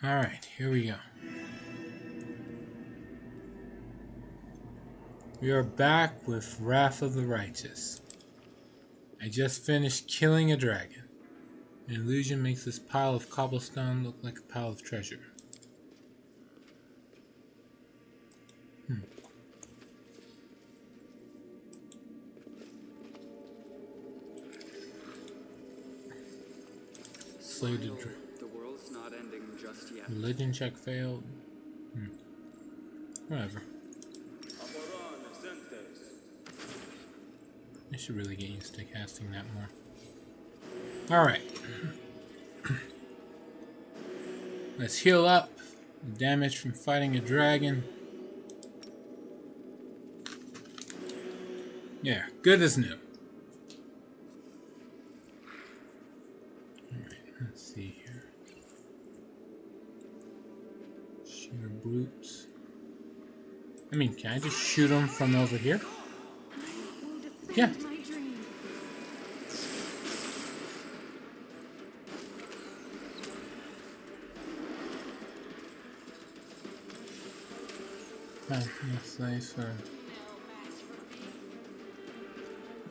Alright, here we go. We are back with Wrath of the Righteous. I just finished killing a dragon. An illusion makes this pile of cobblestone look like a pile of treasure. Slay the dragon. The world's not ending just yet. Religion check failed. Whatever. I should really get used to casting that more. Alright. Let's heal up. Damage from fighting a dragon. Yeah, good as new. Alright, let's see here. Sheer brutes. I mean, can I just shoot them from over here? Yeah. That's nice.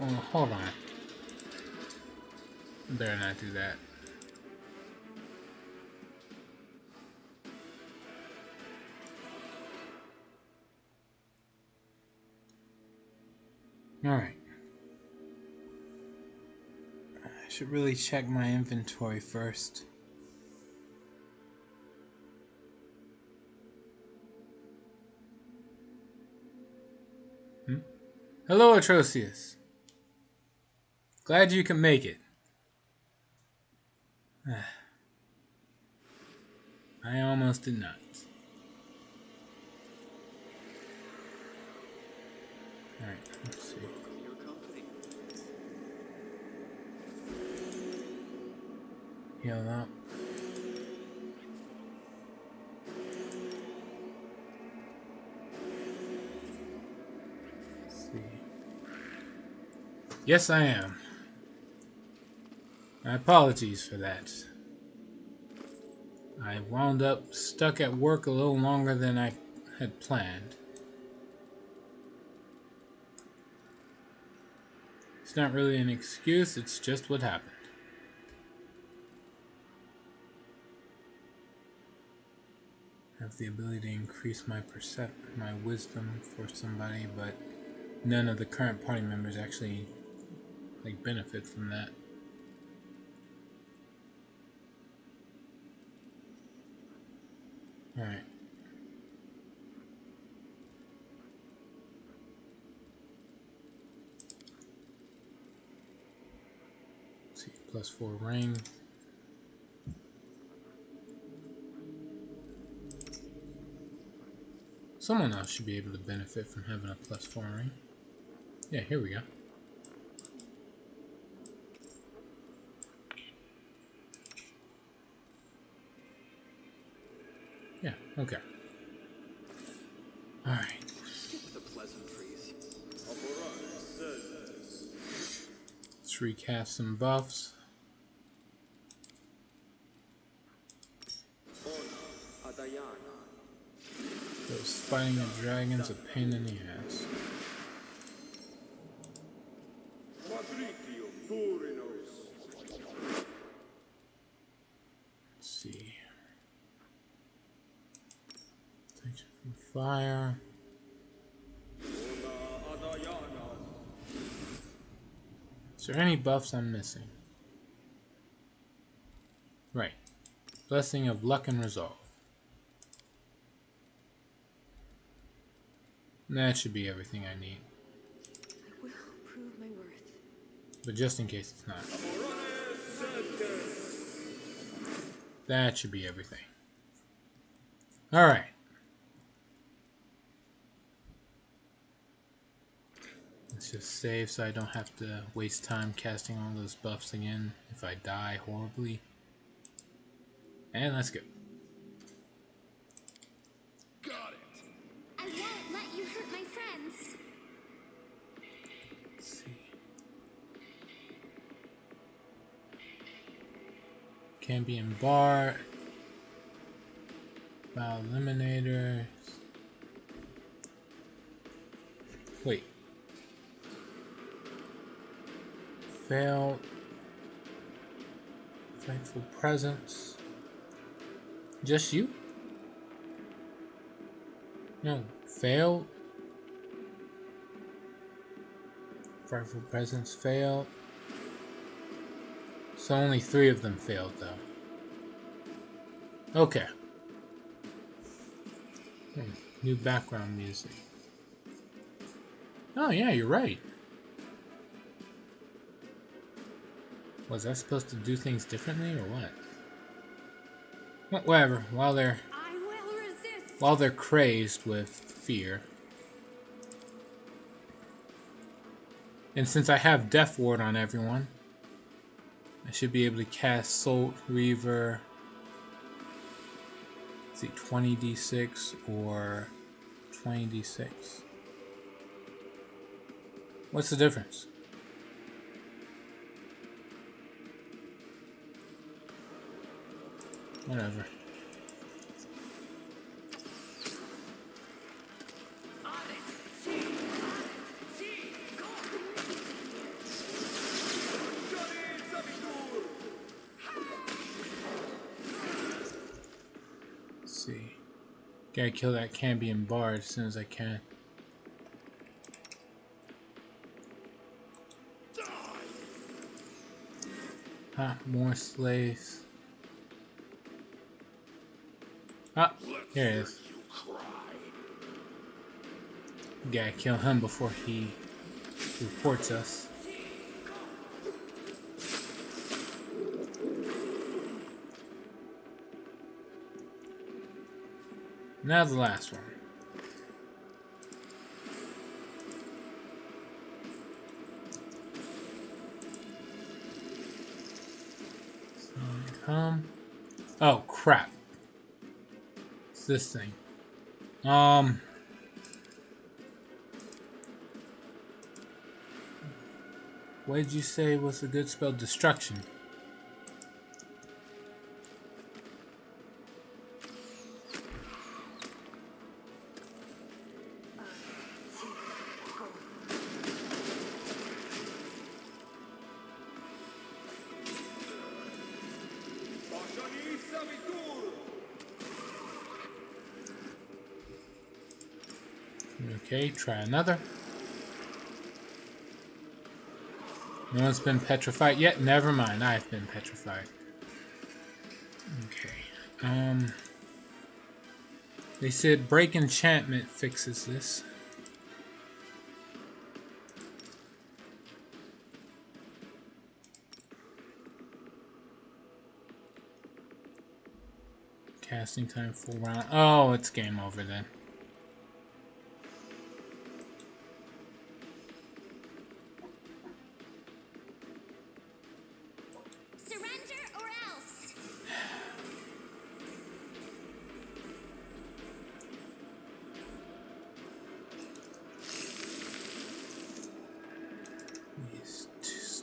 Oh, hold on. Better not do that. Alright. I should really check my inventory first. Hello, Atrocious. Glad you can make it. I almost did not. Alright, let's see. Heal up. Let's see. Yes, I am. My apologies for that. I wound up stuck at work a little longer than I had planned. It's not really an excuse, it's just what happened. I have the ability to increase my my wisdom for somebody, but none of the current party members actually benefit from that. Alright. Let's see, +4 ring. Someone else should be able to benefit from having a +4 ring. Yeah, here we go. Yeah, okay. Alright. The pleasantries. Let's recast some buffs. Those fighting a dragon's a pain in the ass. Let's see. Protection from fire. Is there any buffs I'm missing? Right. Blessing of Luck and Resolve. That should be everything I need. I will prove my worth. But just in case it's not. That should be everything. Alright. Let's just save so I don't have to waste time casting all those buffs again if I die horribly. And let's go. Got it. I won't let you hurt my friends. Let's see. Cambion bar. Bow eliminators. Wait. Failed. Frightful presence. Just you? No. Failed. Frightful presence failed. So only 3 of them failed though. Okay. New background music. Oh yeah, you're right. Was I supposed to do things differently or what? Well, whatever. While they're crazed with fear. And since I have Death Ward on everyone, I should be able to cast Salt Reaver. Let's see, 20d6 or 20d6. What's the difference? Whatever. Let's see. Gotta kill that Cambion Bard as soon as I can. Ah, more slaves. Ah, here it is. Gotta kill him before he reports us. Now the last one. Oh crap. It's this thing. What did you say was a good spell? Destruction. Okay, try another. No one's been petrified yet? Never mind, I've been petrified. Okay. They said break enchantment fixes this. Casting time full round. Oh, it's game over then.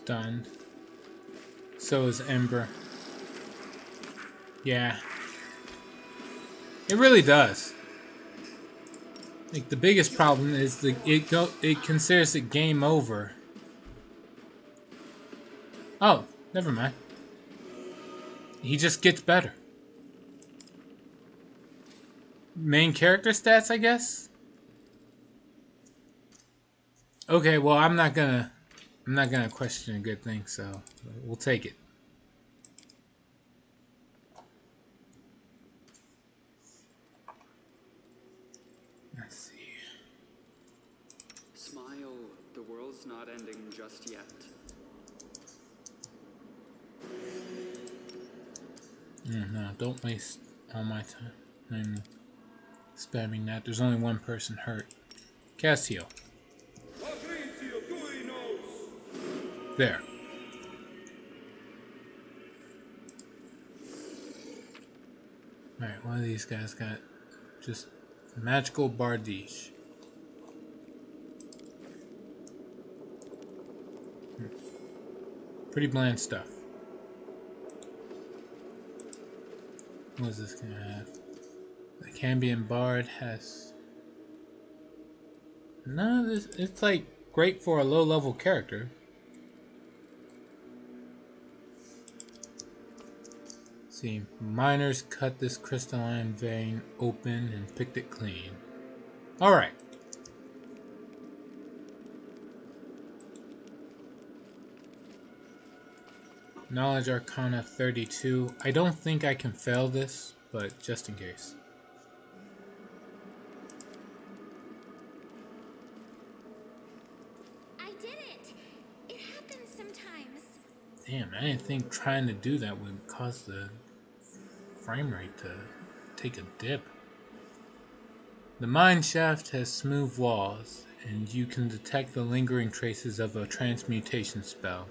Stunned. So is Ember. Yeah. It really does. Like the biggest problem is it considers it game over. Oh, never mind. He just gets better. Main character stats, I guess? Okay, well I'm not gonna question a good thing, so we'll take it. Let's see. Smile, the world's not ending just yet. No, don't waste all my time. I'm spamming that. There's only one person hurt. Cast heal. There. Alright, one of these guys got just magical bardiche. Pretty bland stuff. What is this gonna have? The Cambion Bard has none of this. It's like great for a low-level character. See, miners cut this crystalline vein open and picked it clean. Alright. Knowledge Arcana 32. I don't think I can fail this, but just in case. I did it! It happens sometimes. Damn, I didn't think trying to do that would cause the frame rate to take a dip. The mine shaft has smooth walls, and you can detect the lingering traces of a transmutation spell.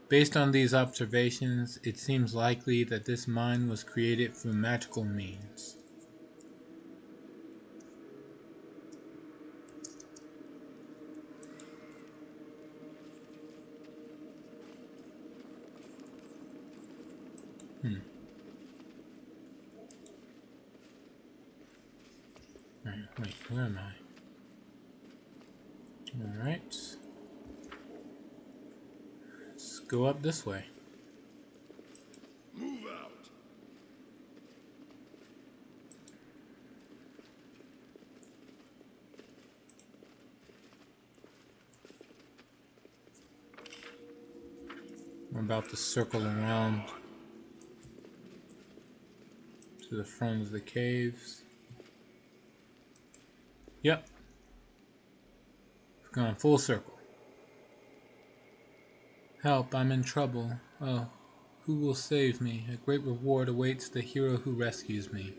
Based on these observations, it seems likely that this mine was created through magical means. Wait, where am I? Alright. Let's go up this way. Move out. We're about to circle around to the front of the caves. Yep. We've gone full circle. Help, I'm in trouble. Oh, who will save me? A great reward awaits the hero who rescues me.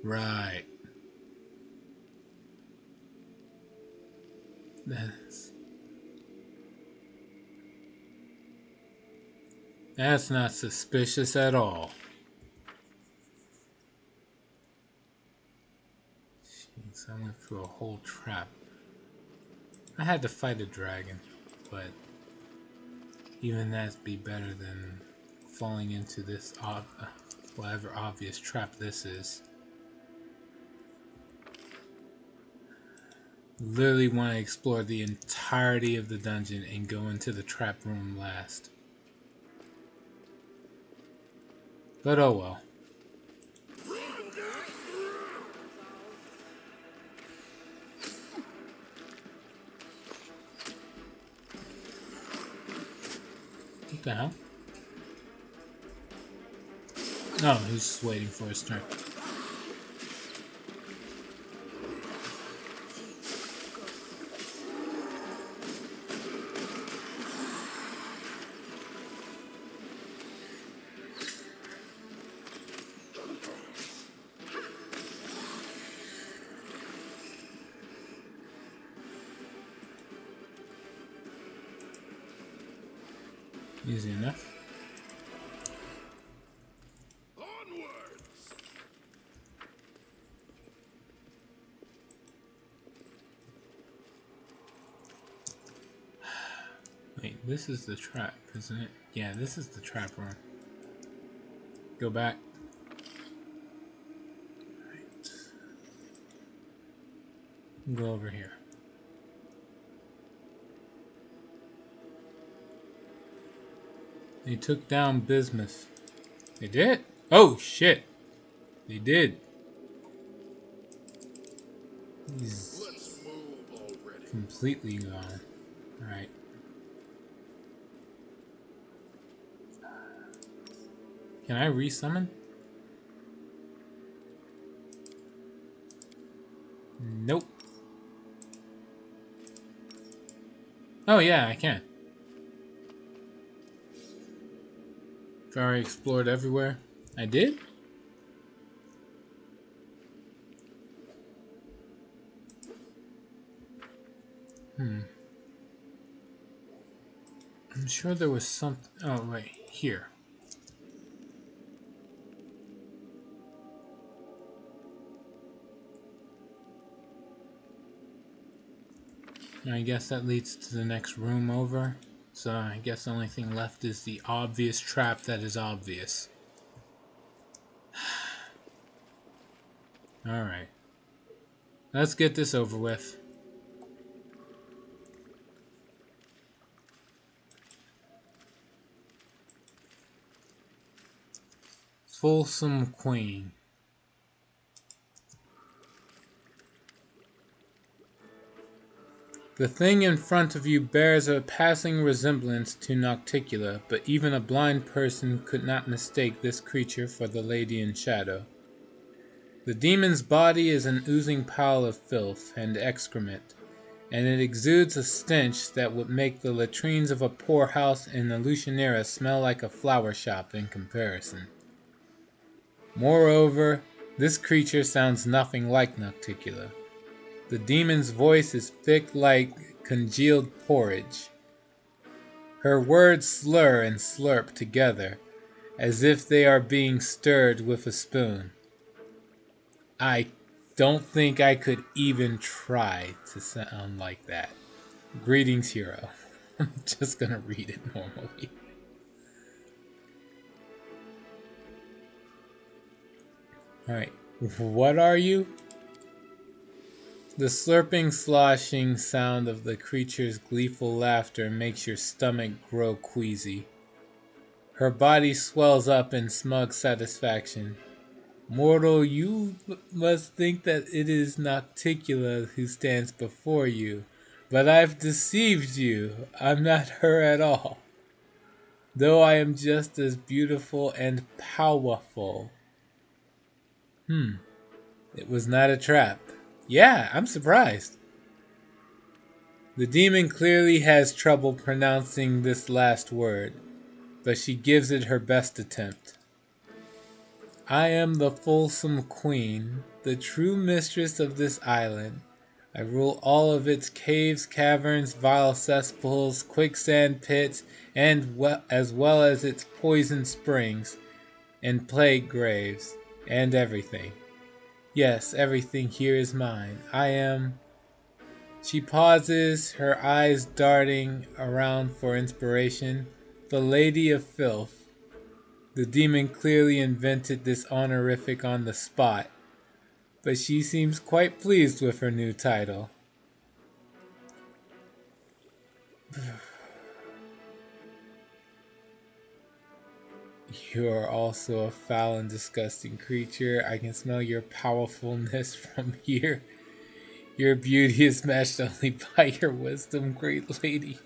Right. That's not suspicious at all. Jeez, I went through a whole trap. I had to fight a dragon, but even that'd be better than falling into this whatever obvious trap this is. Literally want to explore the entirety of the dungeon and go into the trap room last. But oh well. What the hell? No, he's just waiting for his turn. Easy enough. Onwards. Wait, this is the trap, isn't it? Yeah, this is the trap room. Go back. Right. Go over here. They took down Bismuth. They did? Oh, shit. They did. He's Let's move already. completely gone. Alright. Can I resummon? Nope. Oh yeah, I can. I've already explored everywhere. I did? I'm sure there was something. Oh, wait. Here. I guess that leads to the next room over. So I guess the only thing left is the obvious trap that is obvious. Alright. Let's get this over with. Folsom Queen. The thing in front of you bears a passing resemblance to Nocticula, but even a blind person could not mistake this creature for the lady in shadow. The demon's body is an oozing pile of filth and excrement, and it exudes a stench that would make the latrines of a poorhouse in the Lucianera smell like a flower shop in comparison. Moreover, this creature sounds nothing like Nocticula. The demon's voice is thick like congealed porridge. Her words slur and slurp together, as if they are being stirred with a spoon. I don't think I could even try to sound like that. Greetings, hero. I'm just gonna read it normally. Alright, what are you? The slurping, sloshing sound of the creature's gleeful laughter makes your stomach grow queasy. Her body swells up in smug satisfaction. Mortal, you must think that it is Nocticula who stands before you, but I've deceived you. I'm not her at all, though I am just as beautiful and powerful. It was not a trap. Yeah, I'm surprised. The demon clearly has trouble pronouncing this last word, but she gives it her best attempt. I am the Folsom Queen, the true mistress of this island. I rule all of its caves, caverns, vile cesspools, quicksand pits, and as well as its poison springs and plague graves, and everything. Yes, everything here is mine. I am... She pauses, her eyes darting around for inspiration. The Lady of Filth. The demon clearly invented this honorific on the spot, but she seems quite pleased with her new title. You are also a foul and disgusting creature. I can smell your powerfulness from here. Your beauty is matched only by your wisdom, great lady.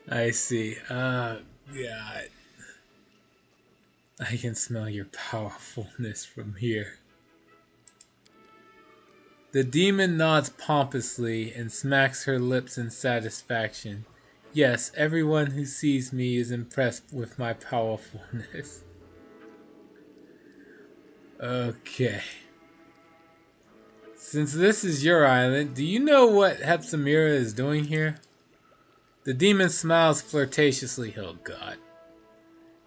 I see. God. I can smell your powerfulness from here. The demon nods pompously and smacks her lips in satisfaction. Yes, everyone who sees me is impressed with my powerfulness. Okay. Since this is your island, do you know what Hepzibah is doing here? The demon smiles flirtatiously. Oh God.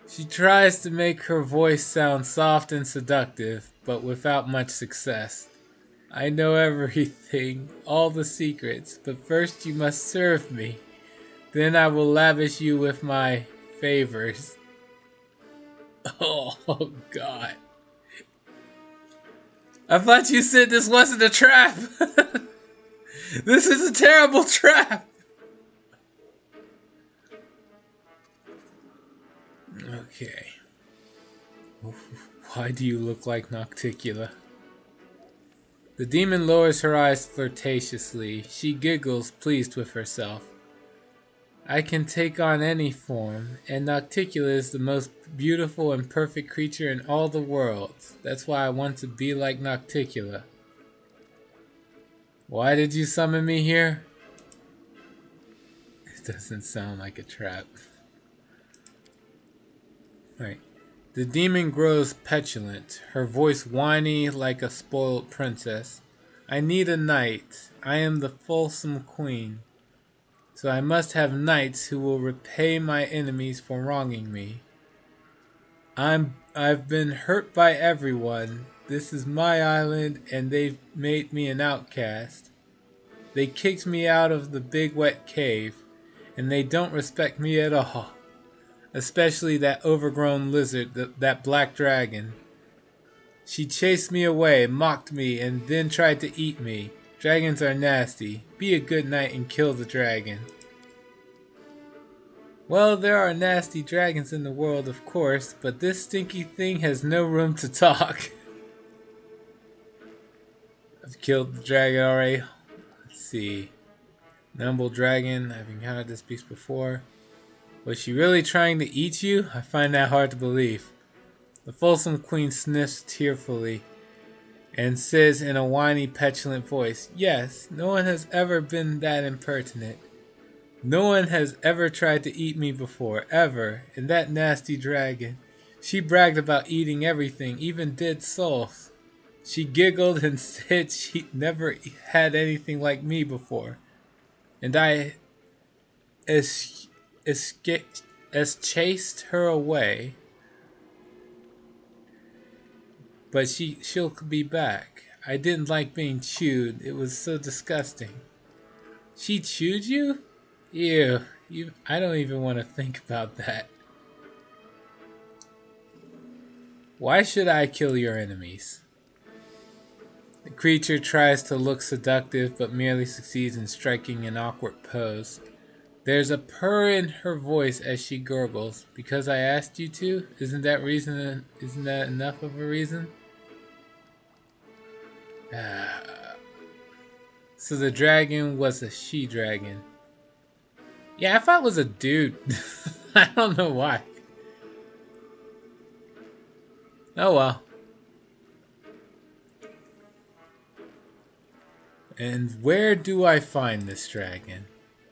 She tries to make her voice sound soft and seductive, but without much success. I know everything, all the secrets, but first you must serve me. Then I will lavish you with my favors. Oh God. I thought you said this wasn't a trap. This is a terrible trap. Okay. Why do you look like Nocticula? The demon lowers her eyes flirtatiously. She giggles, pleased with herself. I can take on any form, and Nocticula is the most beautiful and perfect creature in all the world. That's why I want to be like Nocticula. Why did you summon me here? It doesn't sound like a trap. Right. The demon grows petulant, her voice whiny like a spoiled princess. I need a knight. I am the Folsom Queen. So I must have knights who will repay my enemies for wronging me. I've been hurt by everyone. This is my island and they've made me an outcast. They kicked me out of the big wet cave, and they don't respect me at all. Especially that overgrown lizard, that black dragon. She chased me away, mocked me, and then tried to eat me. Dragons are nasty. Be a good knight and kill the dragon. Well, there are nasty dragons in the world, of course, but this stinky thing has no room to talk. I've killed the dragon already. Let's see. Nimble dragon, I've encountered this beast before. Was she really trying to eat you? I find that hard to believe. The Folsom Queen sniffs tearfully and says in a whiny, petulant voice, "Yes, no one has ever been that impertinent. No one has ever tried to eat me before, ever. And that nasty dragon, she bragged about eating everything, even dead souls. She giggled and said she never had anything like me before. And I chased her away. But she'll be back. I didn't like being chewed. It was so disgusting." She chewed you? Ew. I don't even want to think about that. Why should I kill your enemies? The creature tries to look seductive but merely succeeds in striking an awkward pose. There's a purr in her voice as she gurgles. "Because I asked you to? Isn't that enough of a reason?" So the dragon was a she-dragon. Yeah, I thought it was a dude. I don't know why. Oh well. And where do I find this dragon?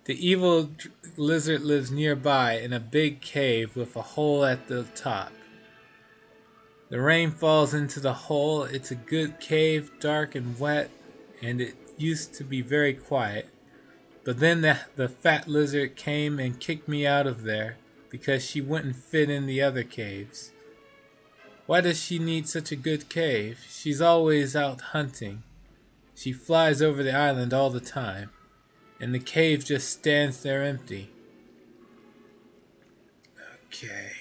The evil lizard lives nearby in a big cave with a hole at the top. The rain falls into the hole. It's a good cave, dark and wet, and it used to be very quiet. But then the fat lizard came and kicked me out of there because she wouldn't fit in the other caves. Why does she need such a good cave? She's always out hunting. She flies over the island all the time, and the cave just stands there empty. Okay.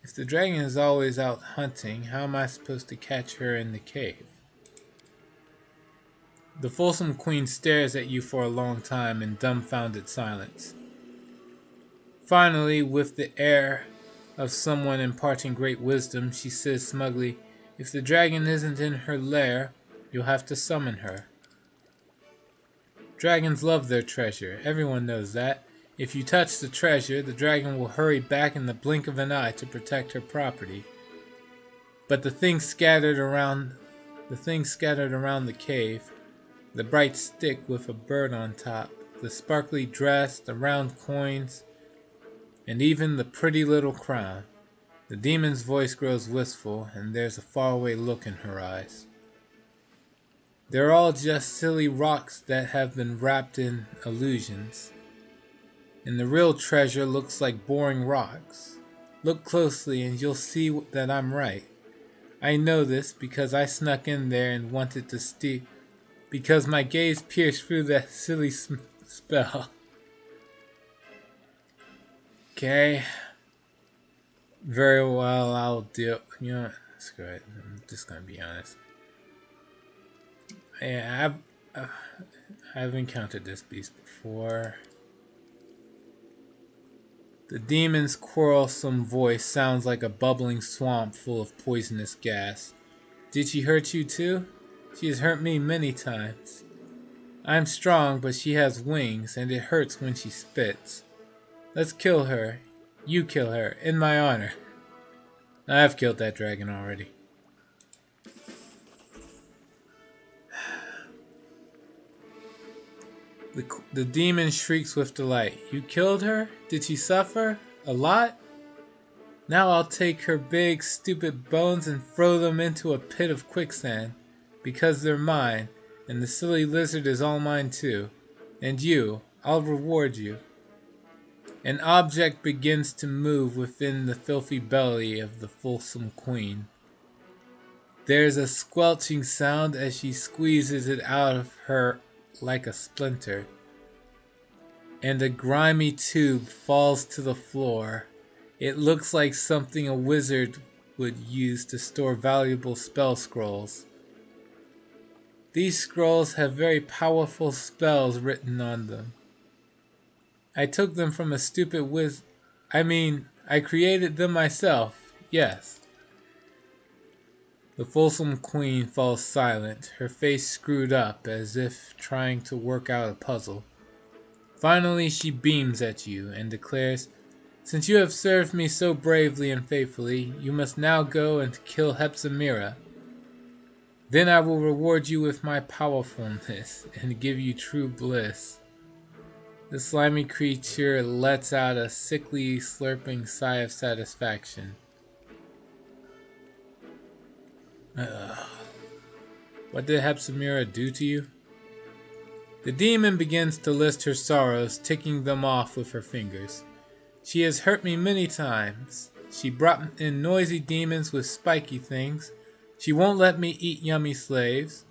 If the dragon is always out hunting, how am I supposed to catch her in the cave? The Folsom Queen stares at you for a long time in dumbfounded silence. Finally, with the air of someone imparting great wisdom, she says smugly, "If the dragon isn't in her lair, you'll have to summon her." Dragons love their treasure. Everyone knows that. If you touch the treasure, the dragon will hurry back in the blink of an eye to protect her property. But the things scattered around the cave, the bright stick with a bird on top, the sparkly dress, the round coins, and even the pretty little crown. The demon's voice grows wistful, and there's a faraway look in her eyes. They're all just silly rocks that have been wrapped in illusions. And the real treasure looks like boring rocks. Look closely and you'll see that I'm right. I know this because I snuck in there and wanted to steal, because my gaze pierced through that silly spell. Okay. Very well, I'll deal. You know what? Screw it. I'm just gonna be honest. Yeah, I've encountered this beast before. The demon's quarrelsome voice sounds like a bubbling swamp full of poisonous gas. Did she hurt you too? She has hurt me many times. I'm strong, but she has wings, and it hurts when she spits. Let's kill her. You kill her, in my honor. I've killed that dragon already. The demon shrieks with delight. You killed her? Did she suffer? A lot? Now I'll take her big, stupid bones and throw them into a pit of quicksand, because they're mine, and the silly lizard is all mine too. And you, I'll reward you. An object begins to move within the filthy belly of the Folsom Queen. There's a squelching sound as she squeezes it out of her like a splinter, and a grimy tube falls to the floor. It looks like something a wizard would use to store valuable spell scrolls. These scrolls have very powerful spells written on them. I took them from a stupid I created them myself, yes. The Folsom Queen falls silent, her face screwed up as if trying to work out a puzzle. Finally, she beams at you and declares, "Since you have served me so bravely and faithfully, you must now go and kill Hepzibah. Then I will reward you with my powerfulness and give you true bliss." The slimy creature lets out a sickly, slurping sigh of satisfaction. What did Hepzibah do to you? The demon begins to list her sorrows, ticking them off with her fingers. She has hurt me many times. She brought in noisy demons with spiky things. She won't let me eat yummy slaves.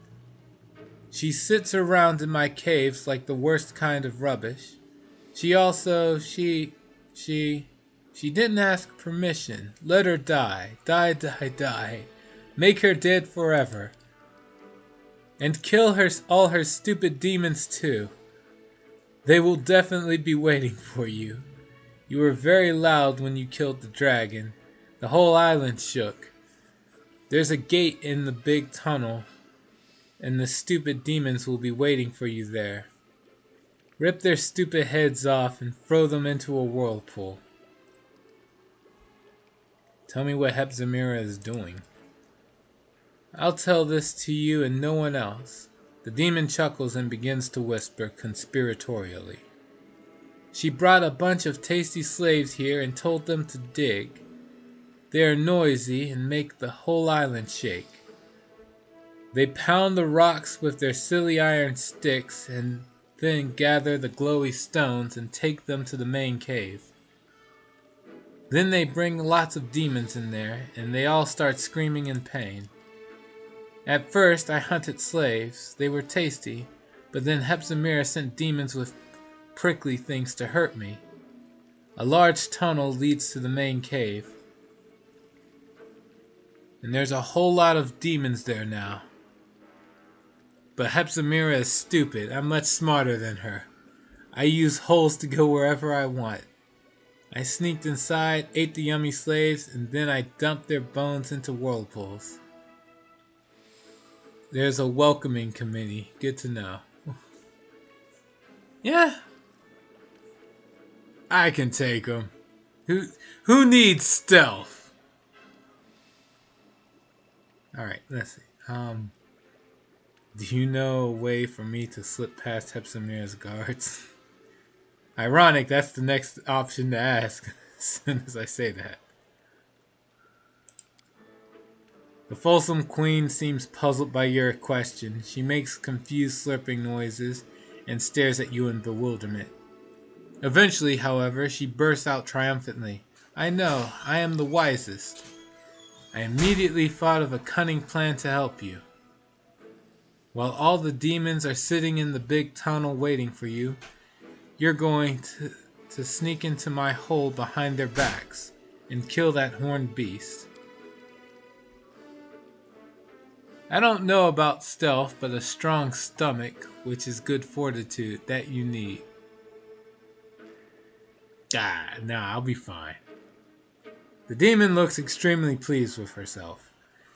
She sits around in my caves like the worst kind of rubbish. She didn't ask permission. Let her die. Die, die, die. Make her dead forever. And kill all her stupid demons too. They will definitely be waiting for you. You were very loud when you killed the dragon. The whole island shook. There's a gate in the big tunnel, and the stupid demons will be waiting for you there. Rip their stupid heads off and throw them into a whirlpool. Tell me what Hepzibah is doing. I'll tell this to you and no one else. The demon chuckles and begins to whisper conspiratorially. She brought a bunch of tasty slaves here and told them to dig. They are noisy and make the whole island shake. They pound the rocks with their silly iron sticks and then gather the glowy stones and take them to the main cave. Then they bring lots of demons in there and they all start screaming in pain. At first I hunted slaves. They were tasty, but then Hepzibah sent demons with prickly things to hurt me. A large tunnel leads to the main cave. And there's a whole lot of demons there now. But Hepzibah is stupid. I'm much smarter than her. I use holes to go wherever I want. I sneaked inside, ate the yummy slaves, and then I dumped their bones into whirlpools. There's a welcoming committee. Good to know. Yeah. I can take them. Who needs stealth? Alright, let's see. Do you know a way for me to slip past Hepzibah's guards? Ironic, that's the next option to ask as soon as I say that. The Folsom Queen seems puzzled by your question. She makes confused slurping noises and stares at you in bewilderment. Eventually, however, she bursts out triumphantly. I know, I am the wisest. I immediately thought of a cunning plan to help you. While all the demons are sitting in the big tunnel waiting for you, you're going to sneak into my hole behind their backs and kill that horned beast. I don't know about stealth, but a strong stomach, which is good fortitude, that you need. I'll be fine. The demon looks extremely pleased with herself.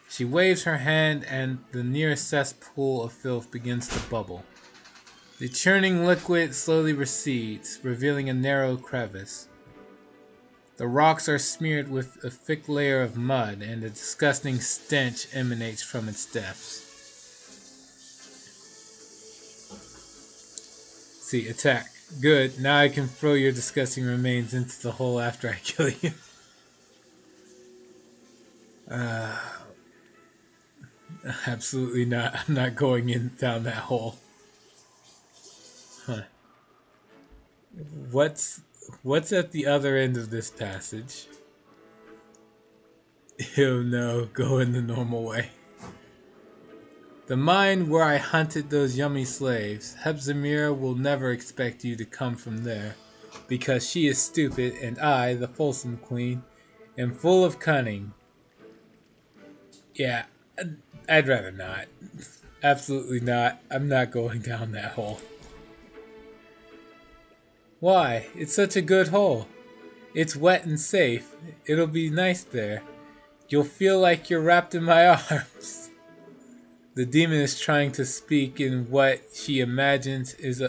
She waves her hand and the nearest cesspool of filth begins to bubble. The churning liquid slowly recedes, revealing a narrow crevice. The rocks are smeared with a thick layer of mud, and a disgusting stench emanates from its depths. See, attack. Good, now I can throw your disgusting remains into the hole after I kill you. Absolutely not. I'm not going down that hole. Huh. What's at the other end of this passage? Ew, no, go in the normal way. The mine where I hunted those yummy slaves. Hepzibah will never expect you to come from there, because she is stupid and I, the Folsom Queen, am full of cunning. Yeah, I'd rather not. Absolutely not. I'm not going down that hole. Why? It's such a good hole. It's wet and safe. It'll be nice there. You'll feel like you're wrapped in my arms. The demon is trying to speak in what she imagines is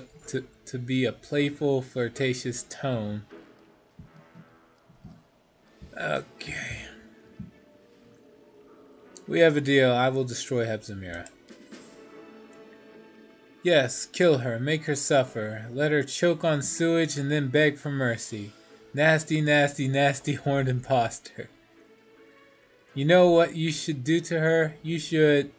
to be a playful, flirtatious tone. Okay. We have a deal. I will destroy Hepzimira. Yes, kill her. Make her suffer. Let her choke on sewage and then beg for mercy. Nasty, nasty, nasty horned imposter. You know what you should do to her? You should...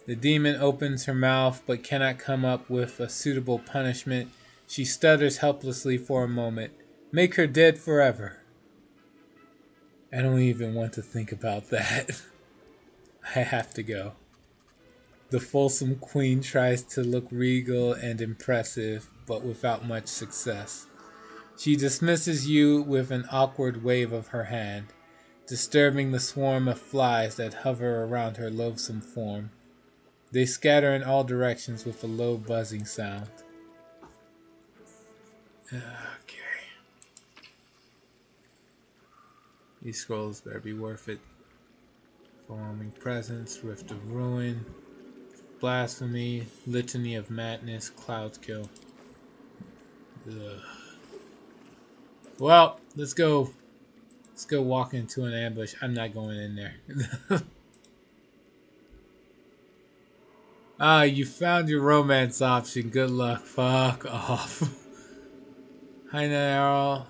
The demon opens her mouth but cannot come up with a suitable punishment. She stutters helplessly for a moment. Make her dead forever. I don't even want to think about that. I have to go. The fulsome queen tries to look regal and impressive, but without much success. She dismisses you with an awkward wave of her hand, disturbing the swarm of flies that hover around her loathsome form. They scatter in all directions with a low buzzing sound. Okay. These scrolls better be worth it. Overwhelming presence, Rift of Ruin, Blasphemy, Litany of Madness, Cloud Kill. Ugh. Well, let's go. Let's go walk into an ambush. I'm not going in there. Ah, you found your romance option. Good luck. Fuck off. Hi, Narl.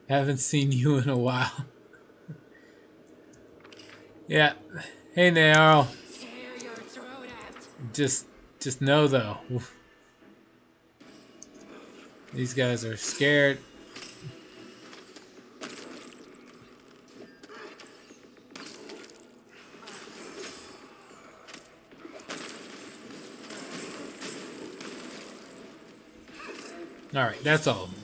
Haven't seen you in a while. Yeah. Hey, Narl. Tear your throat out. Just know though, these guys are scared. All right, that's all of them.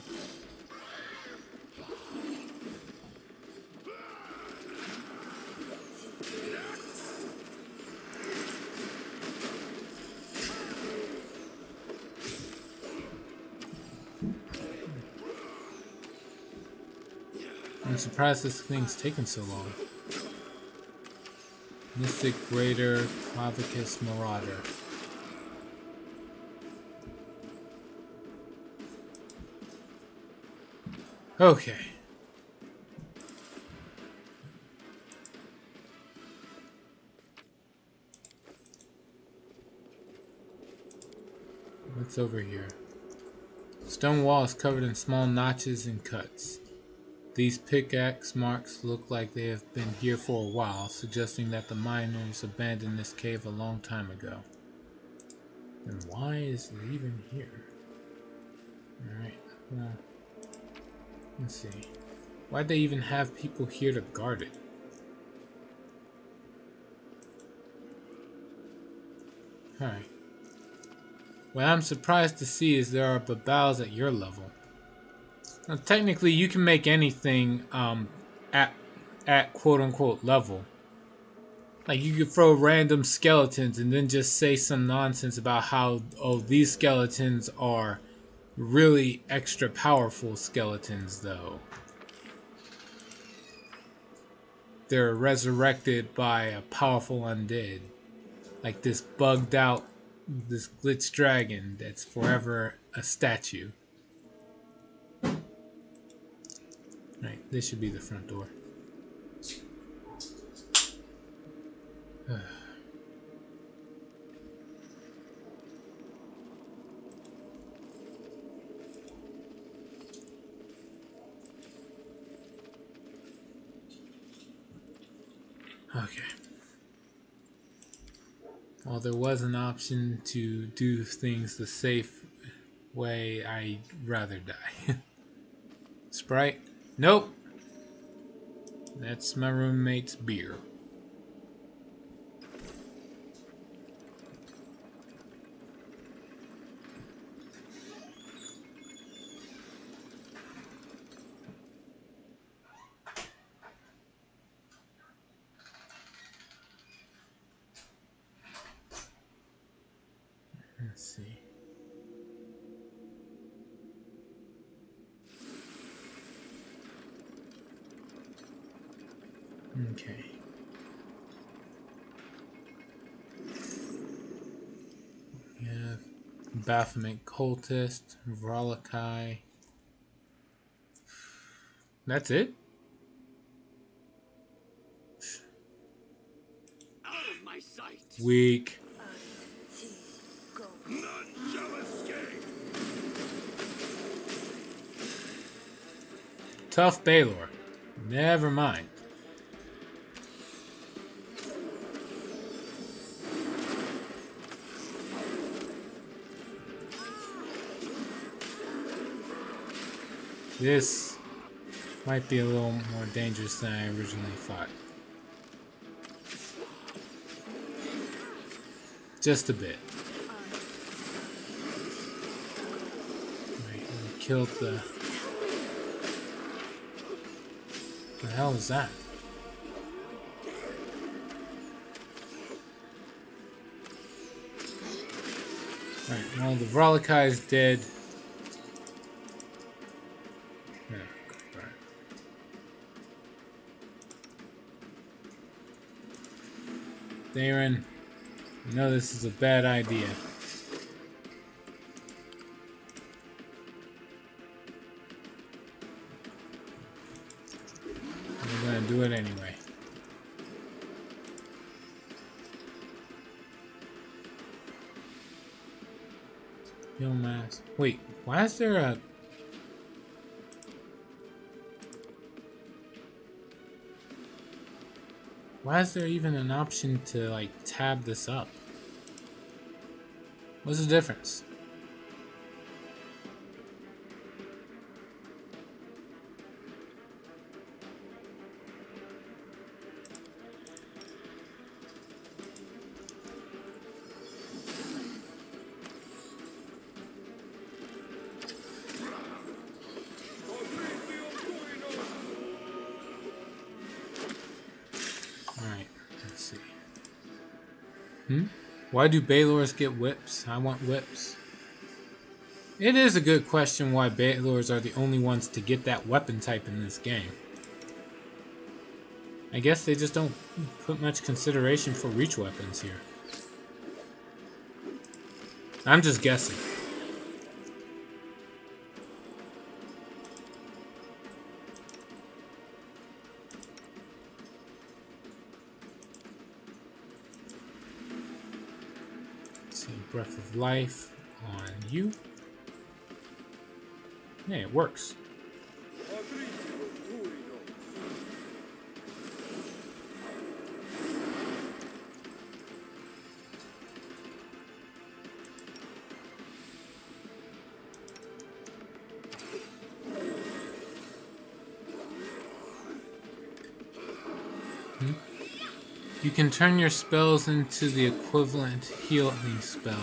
I'm surprised this thing's taken so long. Mystic Raider, Clavicus Marauder. Okay. What's over here? Stone wall is covered in small notches and cuts. These pickaxe marks look like they have been here for a while, suggesting that the miners abandoned this cave a long time ago. Then why is it even here? Alright, well, let's see. Why'd they even have people here to guard it? Alright. What I'm surprised to see is there are babals at your level. Now, technically, you can make anything at quote-unquote level. Like, you could throw random skeletons and then just say some nonsense about how, oh, these skeletons are really extra powerful skeletons, though. They're resurrected by a powerful undead. Like this bugged out, this glitch dragon that's forever a statue. Right, this should be the front door. Okay. While there was an option to do things the safe way, I'd rather die. Sprite? Nope. That's my roommate's beer. Okay. We have Baphomet Cultist, Vralakai. That's it? Out of my sight! Weak. None shall escape. Tough Baylor. Never mind. This might be a little more dangerous than I originally thought. Just a bit. Right, we killed the... What the hell is that? Right, well, the Vralakai is dead. Yeah, right. Darren, I know this is a bad idea. We're gonna do it anyway. Yo, mass. Wait, why is there a... Why is there even an option to, like, tab this up? What's the difference? Alright, let's see. Why do Baylors get whips? I want whips. It is a good question why Baylors are the only ones to get that weapon type in this game. I guess they just don't put much consideration for reach weapons here. I'm just guessing. Let's see, Breath of Life on you. Yeah, it works. You can turn your spells into the equivalent healing spell.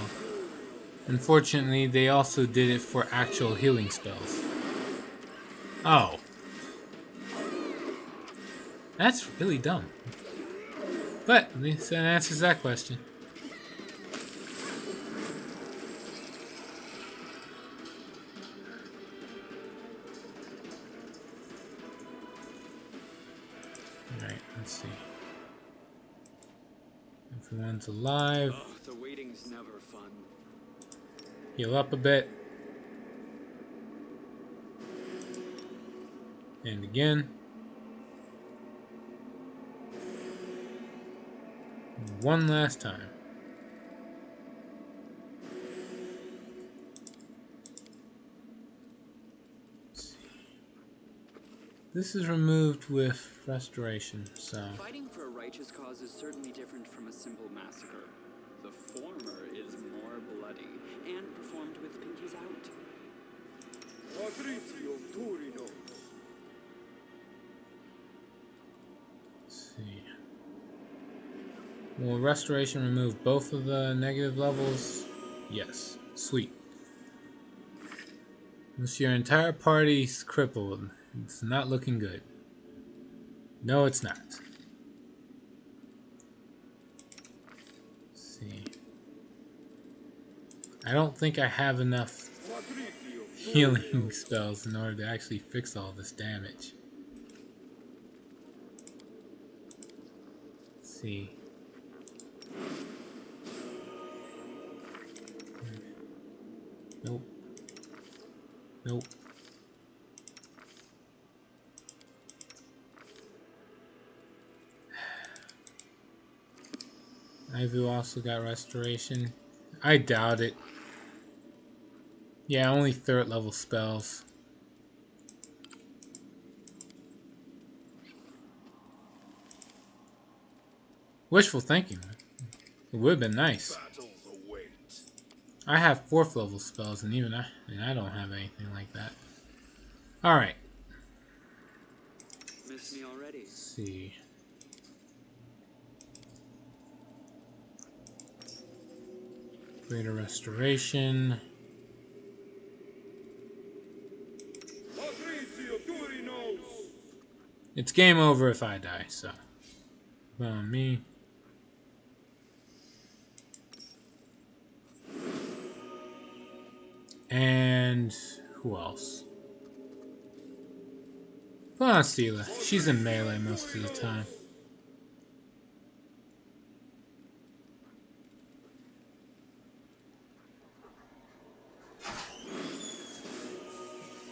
Unfortunately, they also did it for actual healing spells. Oh. That's really dumb. But at least that answers that question. Alright, let's see. Everyone's alive. Ugh, the waiting's never fun. Heal up a bit. And again. One last time. This is removed with restoration, so... Fighting for a righteous cause is certainly different from a simple massacre. The former is more bloody and performed with pinkies out. Let's see. Will restoration remove both of the negative levels? Yes. Sweet. Once your entire party's crippled, it's not looking good. No, it's not. Let's see. I don't think I have enough healing spells in order to actually fix all this damage. see. Nope. Nope. Ivy also got restoration. I doubt it. Yeah, only 3rd level spells. Wishful thinking. It would have been nice. Battles await. I have 4th level spells, and even I don't have anything like that. All right. Miss me already? Let's see. Greater restoration. Patrizio Durinos. It's game over if I die, so. On me. And who else? Put on Stila. She's in melee most of the time.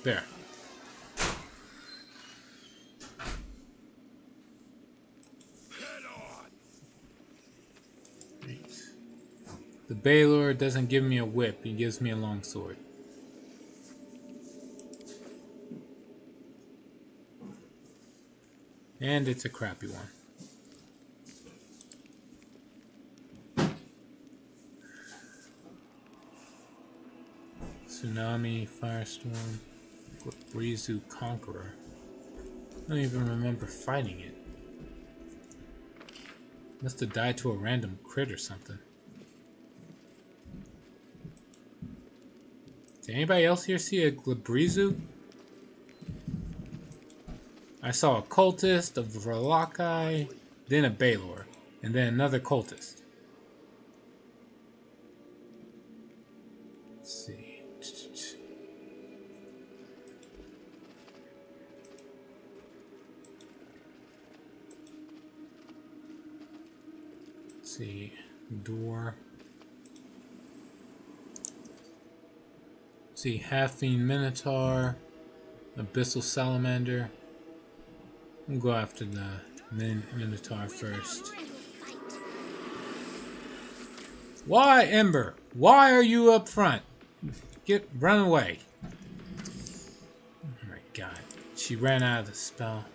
There. Head on. Right. The Baylor doesn't give me a whip, he gives me a longsword. And it's a crappy one. Tsunami, Firestorm, Rizu Conqueror. I don't even remember fighting it. Must have died to a random crit or something. Did anybody else here see a Glabrizu? I saw a cultist, a Verlakai, then a Baylor, and then another cultist. Let's see. Let's see. Door. Let's see. Half-Fiend Minotaur, Abyssal Salamander. We'll go after the Minotaur first. Why, Ember? Why are you up front? Run away. Oh my god. She ran out of the spell.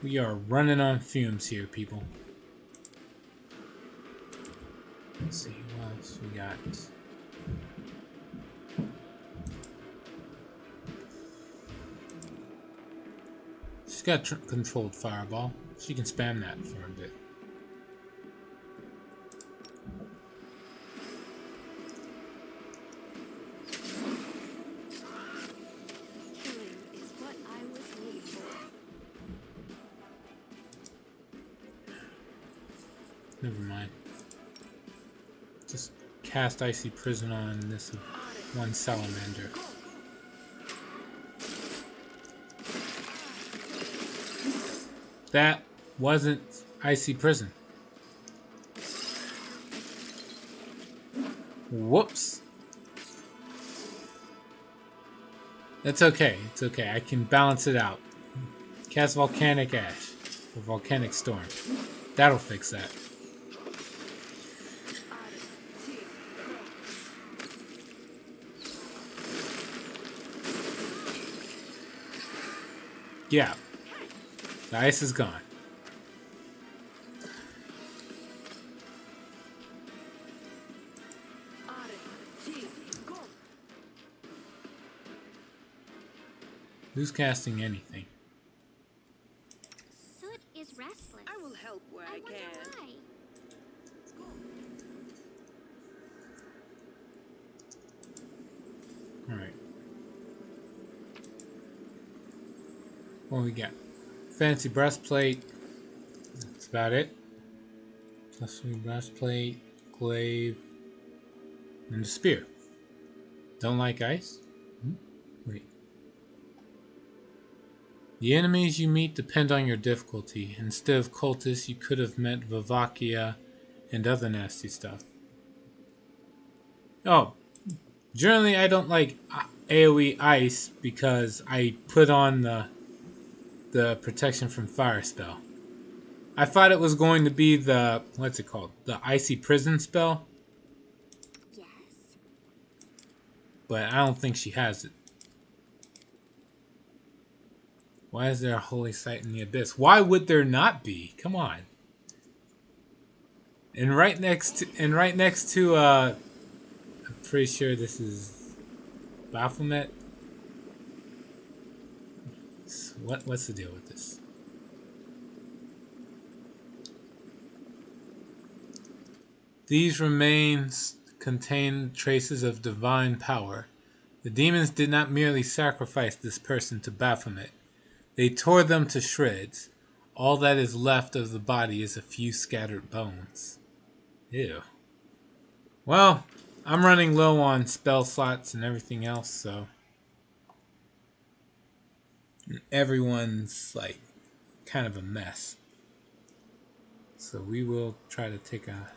We are running on fumes here, people. Let's see what else we got. She's got controlled fireball. She can spam that for a bit. Killing is what I was made for. Never mind. Just cast Icy Prison on this one salamander. That wasn't Icy Prison. Whoops. That's okay. It's okay. I can balance it out. Cast Volcanic Ash or Volcanic Storm. That'll fix that. Yeah. The ice is gone. Who's casting anything? Soot is restless. I will help where I wonder can. why. Alright. What we got? Fancy breastplate. That's about it. Plus three breastplate, glaive, and a spear. Don't like ice? Wait. The enemies you meet depend on your difficulty. Instead of cultists, you could have met Vivakia and other nasty stuff. Oh, generally I don't like AoE ice because I put on the protection from fire spell. I thought it was going to be the, what's it called? The icy prison spell. Yes. But I don't think she has it. Why is there a holy site in the abyss? Why would there not be? Come on. And right next to I'm pretty sure this is Baphomet. What's the deal with this? These remains contain traces of divine power. The demons did not merely sacrifice this person to Baphomet. They tore them to shreds. All that is left of the body is a few scattered bones. Ew. Well, I'm running low on spell slots and everything else, so everyone's like kind of a mess. So we will try to take a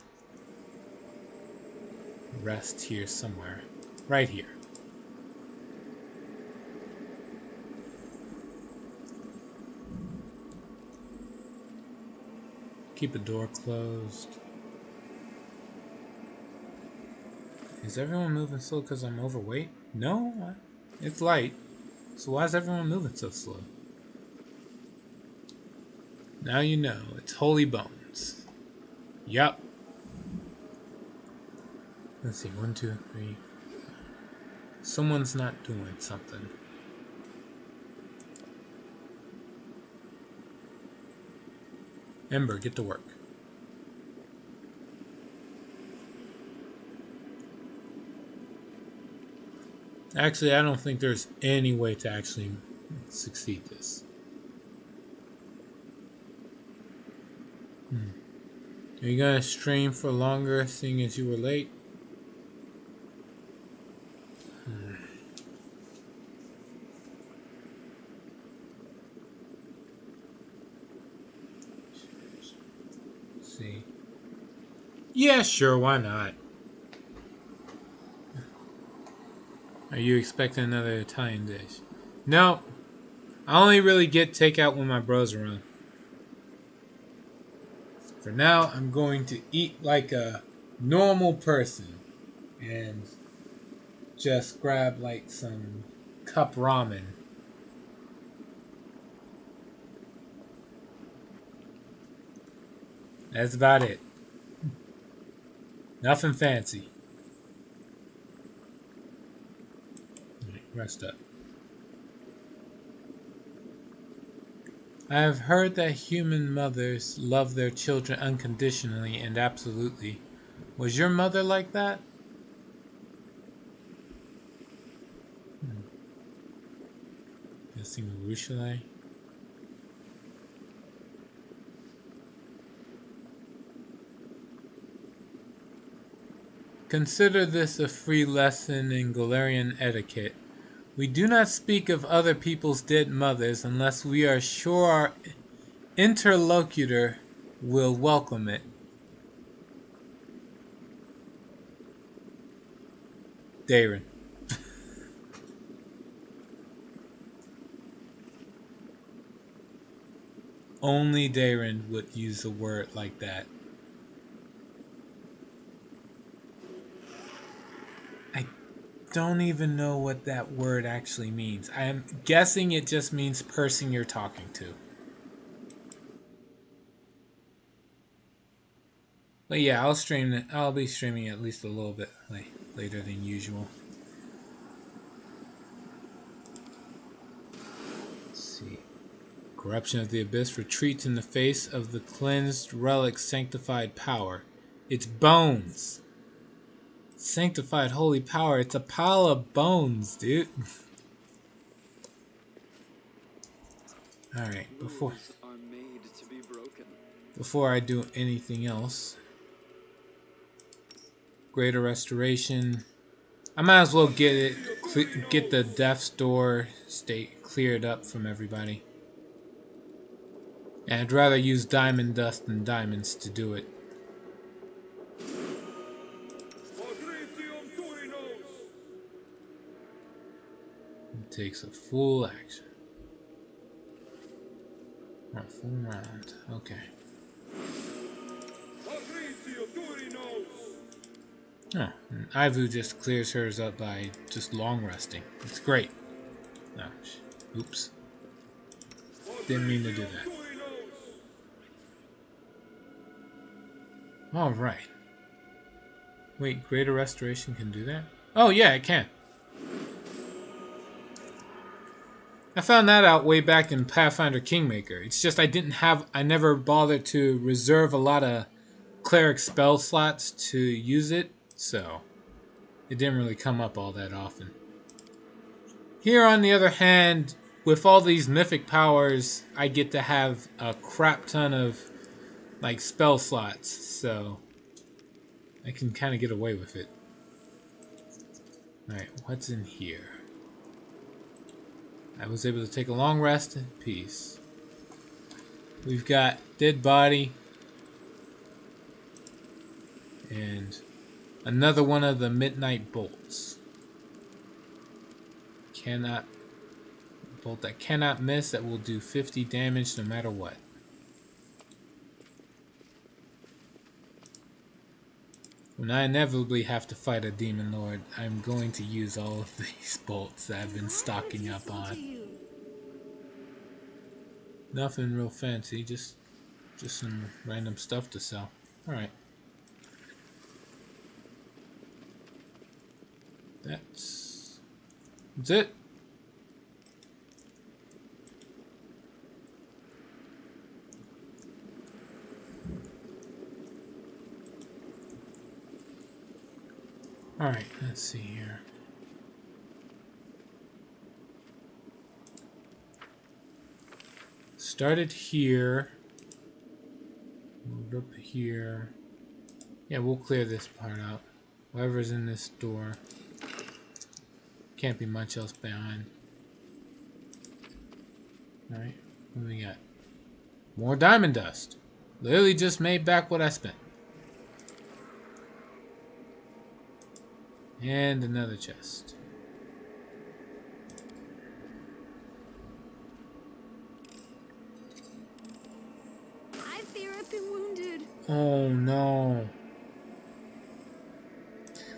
rest here somewhere. Right here. Keep the door closed. Is everyone moving slow because I'm overweight? No, it's light. So why is everyone moving so slow? Now you know. It's Holy Bones. Yup. Let's see. 1, 2, 3. Someone's not doing something. Ember, get to work. Actually, I don't think there's any way to actually succeed this. Are you gonna stream for longer, seeing as you were late? Let's see. Yeah, sure, why not? Are you expecting another Italian dish? No. I only really get takeout when my bros are around. For now, I'm going to eat like a normal person and just grab like some cup ramen. That's about it. Nothing fancy. Rest up. I have heard that human mothers love their children unconditionally and absolutely. Was your mother like that? Guessing Rushale. Consider this a free lesson in Galarian etiquette. We do not speak of other people's dead mothers unless we are sure our interlocutor will welcome it. Darren. Only Darren would use a word like that. I don't even know what that word actually means. I am guessing it just means person you're talking to. But yeah, I'll be streaming at least a little bit later than usual. Let's see. Corruption of the Abyss retreats in the face of the cleansed relic's sanctified power. It's bones. Sanctified holy power. It's a pile of bones, dude. Alright, Rules are made to be broken. before I do anything else. Greater Restoration. I might as well get the Death's Door state cleared up from everybody. And I'd rather use diamond dust than diamonds to do it. Agritium Turinos! It takes a full action. Or a full round. Okay. Agritium Turinos! Oh, and Ivu just clears hers up by just long resting. It's great. No, oops. Didn't mean to do that. Alright. Wait, Greater Restoration can do that? Oh yeah, it can. I found that out way back in Pathfinder Kingmaker. It's just I never bothered to reserve a lot of cleric spell slots to use it, so it didn't really come up all that often. Here, on the other hand, with all these mythic powers, I get to have a crap ton of like spell slots, so I can kind of get away with it. Alright, what's in here? I was able to take a long rest in peace. We've got Dead Body. And another one of the Midnight Bolts. Bolt that cannot miss, that will do 50 damage no matter what. When I inevitably have to fight a Demon Lord, I'm going to use all of these bolts that I've been stocking up on. Nothing real fancy, just some random stuff to sell. Alright. That's it. Alright, let's see here. Started here. Moved up here. Yeah, we'll clear this part out. Whatever's in this door. Can't be much else behind. Alright, what do we got? More diamond dust. Literally just made back what I spent. And another chest. I fear I've been wounded. Oh no.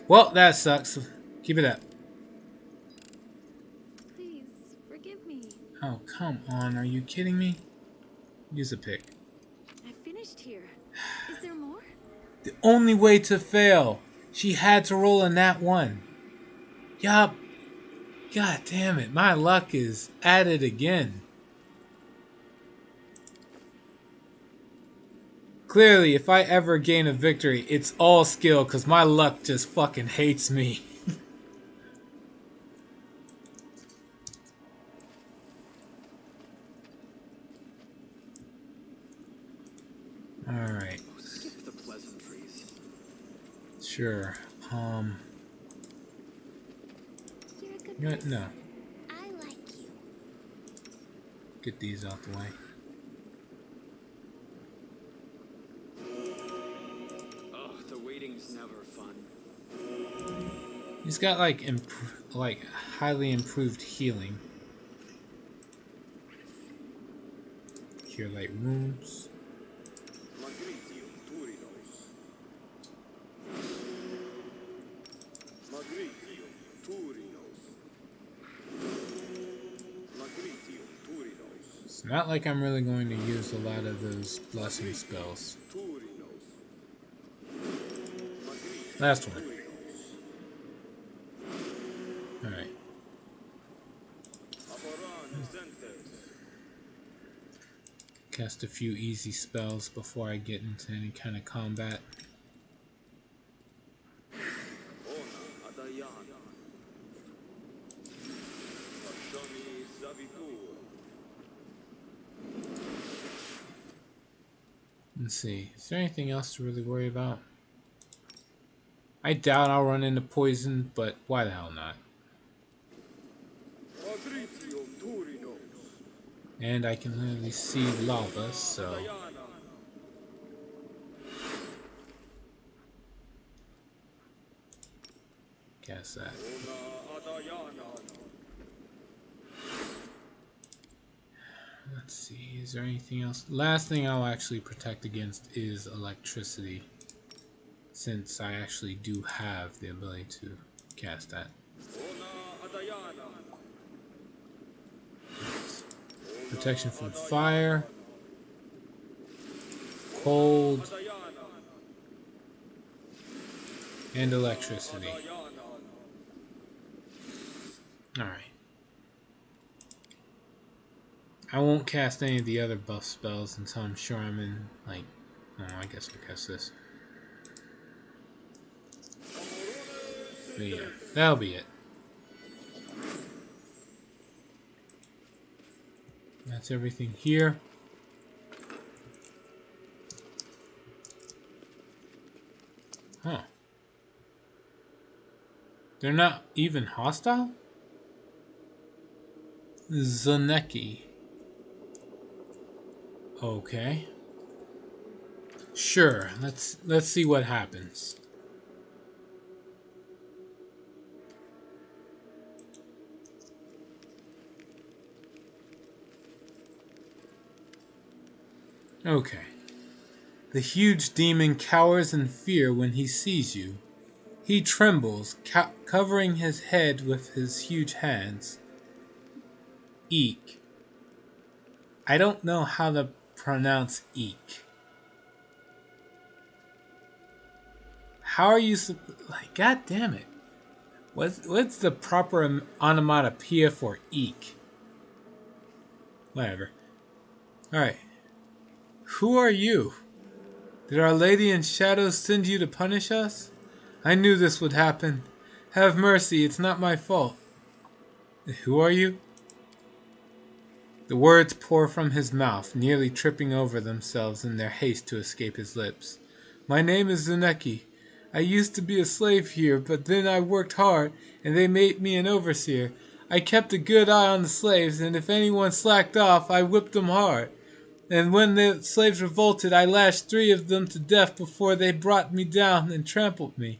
Well, that sucks. Keep it up. Please, forgive me. Oh, come on. Are you kidding me? Use a pick. I finished here. Is there more? The only way to fail. She had to roll a nat 1. Yup. God damn it. My luck is at it again. Clearly, if I ever gain a victory, it's all skill because my luck just fucking hates me. Alright. Skip the pleasantries. Sure. You're a good You know what? person. No. I like you. Get these out the way. Ugh, the waiting's never fun. He's got like highly improved healing. Cure light wounds. Agritium Turinos. Agritium Turinos. Agritium Turinos. It's not like I'm really going to use a lot of those blessing spells. Turinos. Last one. Alright. Aboran Centes. Cast a few easy spells before I get into any kind of combat. Ona Adayana. Pashami Savitur. Let's see. Is there anything else to really worry about? I doubt I'll run into poison, but why the hell not? Agritium Turinos. And I can literally see lava, so... Guess that. Let's see, is there anything else? Last thing I'll actually protect against is electricity, since I actually do have the ability to cast that. Protection from fire, cold, and electricity. Alright. I won't cast any of the other buff spells until I'm sure I'm in, like... Oh, I guess I'll cast this. But yeah, that'll be it. That's everything here. Huh. They're not even hostile? Zuneki. Okay. Sure, let's see what happens. Okay. The huge demon cowers in fear when he sees you. He trembles, covering his head with his huge hands. Eek. I don't know how to pronounce eek. How are you like, god damn it. What's the proper onomatopoeia for eek? Whatever. Alright. Who are you? Did Our Lady in Shadows send you to punish us? I knew this would happen. Have mercy, it's not my fault. Who are you? The words pour from his mouth, nearly tripping over themselves in their haste to escape his lips. My name is Zuneki. I used to be a slave here, but then I worked hard, and they made me an overseer. I kept a good eye on the slaves, and if anyone slacked off, I whipped them hard. And when the slaves revolted, I lashed 3 of them to death before they brought me down and trampled me.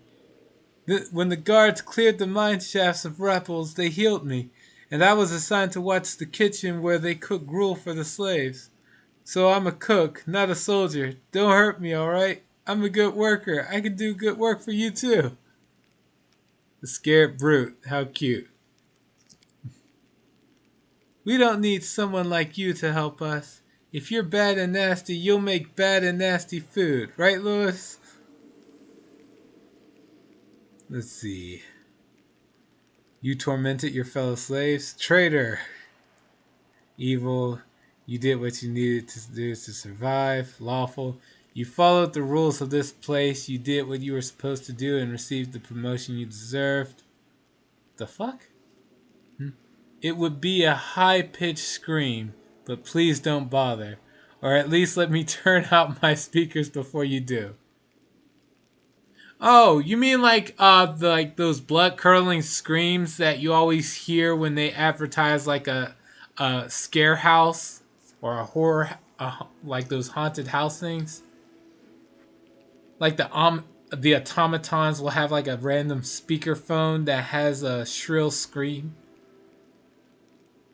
When the guards cleared the mine shafts of rebels, they healed me, and I was assigned to watch the kitchen where they cook gruel for the slaves. So I'm a cook, not a soldier. Don't hurt me, alright? I'm a good worker. I can do good work for you too. The scared brute. How cute. We don't need someone like you to help us. If you're bad and nasty, you'll make bad and nasty food. Right, Lewis? Let's see. You tormented your fellow slaves? Traitor! Evil. You did what you needed to do to survive. Lawful. You followed the rules of this place. You did what you were supposed to do and received the promotion you deserved. The fuck? It would be a high-pitched scream, but please don't bother. Or at least let me turn out my speakers before you do. Oh, you mean like those blood-curdling screams that you always hear when they advertise like a scare house or a horror, like those haunted house things? Like the automatons will have like a random speakerphone that has a shrill scream.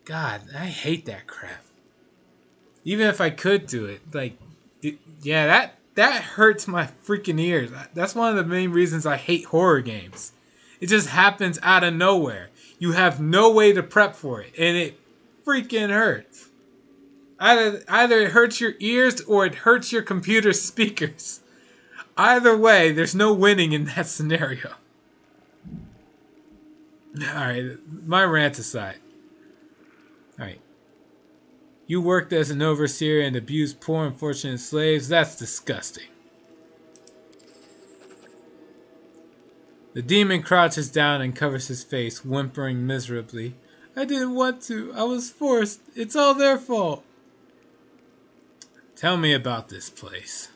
God, I hate that crap. Even if I could do it, like, yeah, that hurts my freaking ears. That's one of the main reasons I hate horror games. It just happens out of nowhere. You have no way to prep for it, and it freaking hurts. Either it hurts your ears or it hurts your computer speakers. Either way, there's no winning in that scenario. Alright, my rant aside. Alright. You worked as an overseer and abused poor unfortunate slaves? That's disgusting. The demon crouches down and covers his face, whimpering miserably. I didn't want to. I was forced. It's all their fault. Tell me about this place.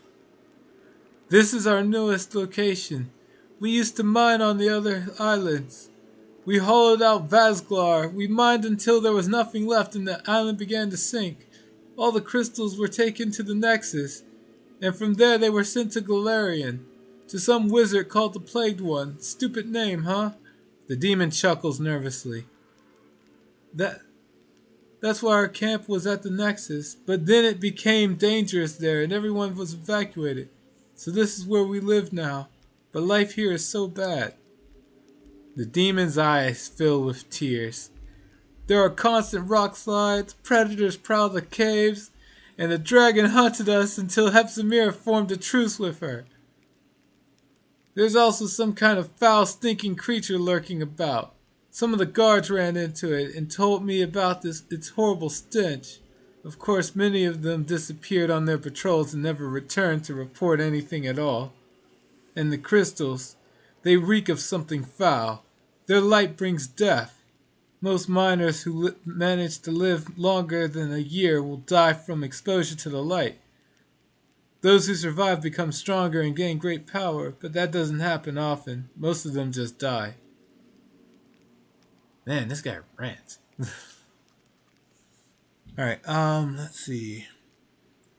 This is our newest location. We used to mine on the other islands. We hollowed out Vazglar. We mined until there was nothing left and the island began to sink. All the crystals were taken to the Nexus, and from there they were sent to Galarian, to some wizard called the Plagued One. Stupid name, huh? The demon chuckles nervously. That's why our camp was at the Nexus, but then it became dangerous there and everyone was evacuated. So this is where we live now, but life here is so bad. The demon's eyes fill with tears. There are constant rock slides, predators prowl the caves, and the dragon hunted us until Hepzibah formed a truce with her. There's also some kind of foul, stinking creature lurking about. Some of the guards ran into it and told me about its horrible stench. Of course, many of them disappeared on their patrols and never returned to report anything at all. And the crystals, they reek of something foul. Their light brings death. Most miners who manage to live longer than a year will die from exposure to the light. Those who survive become stronger and gain great power, but that doesn't happen often. Most of them just die. Man, this guy rants. Alright, let's see.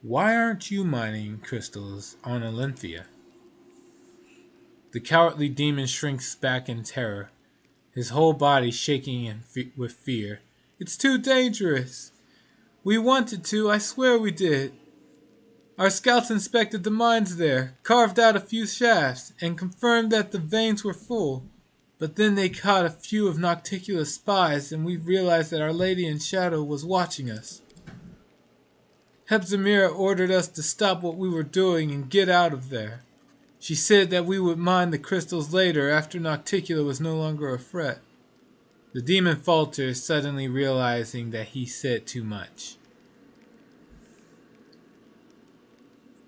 Why aren't you mining crystals on Olympia? The cowardly demon shrinks back in terror, his whole body shaking with fear. It's too dangerous. We wanted to, I swear we did. Our scouts inspected the mines there, carved out a few shafts, and confirmed that the veins were full. But then they caught a few of Nocticula's spies, and we realized that Our Lady in Shadow was watching us. Hepzibah ordered us to stop what we were doing and get out of there. She said that we would mine the crystals later after Nocticula was no longer a threat. The demon falters, suddenly realizing that he said too much.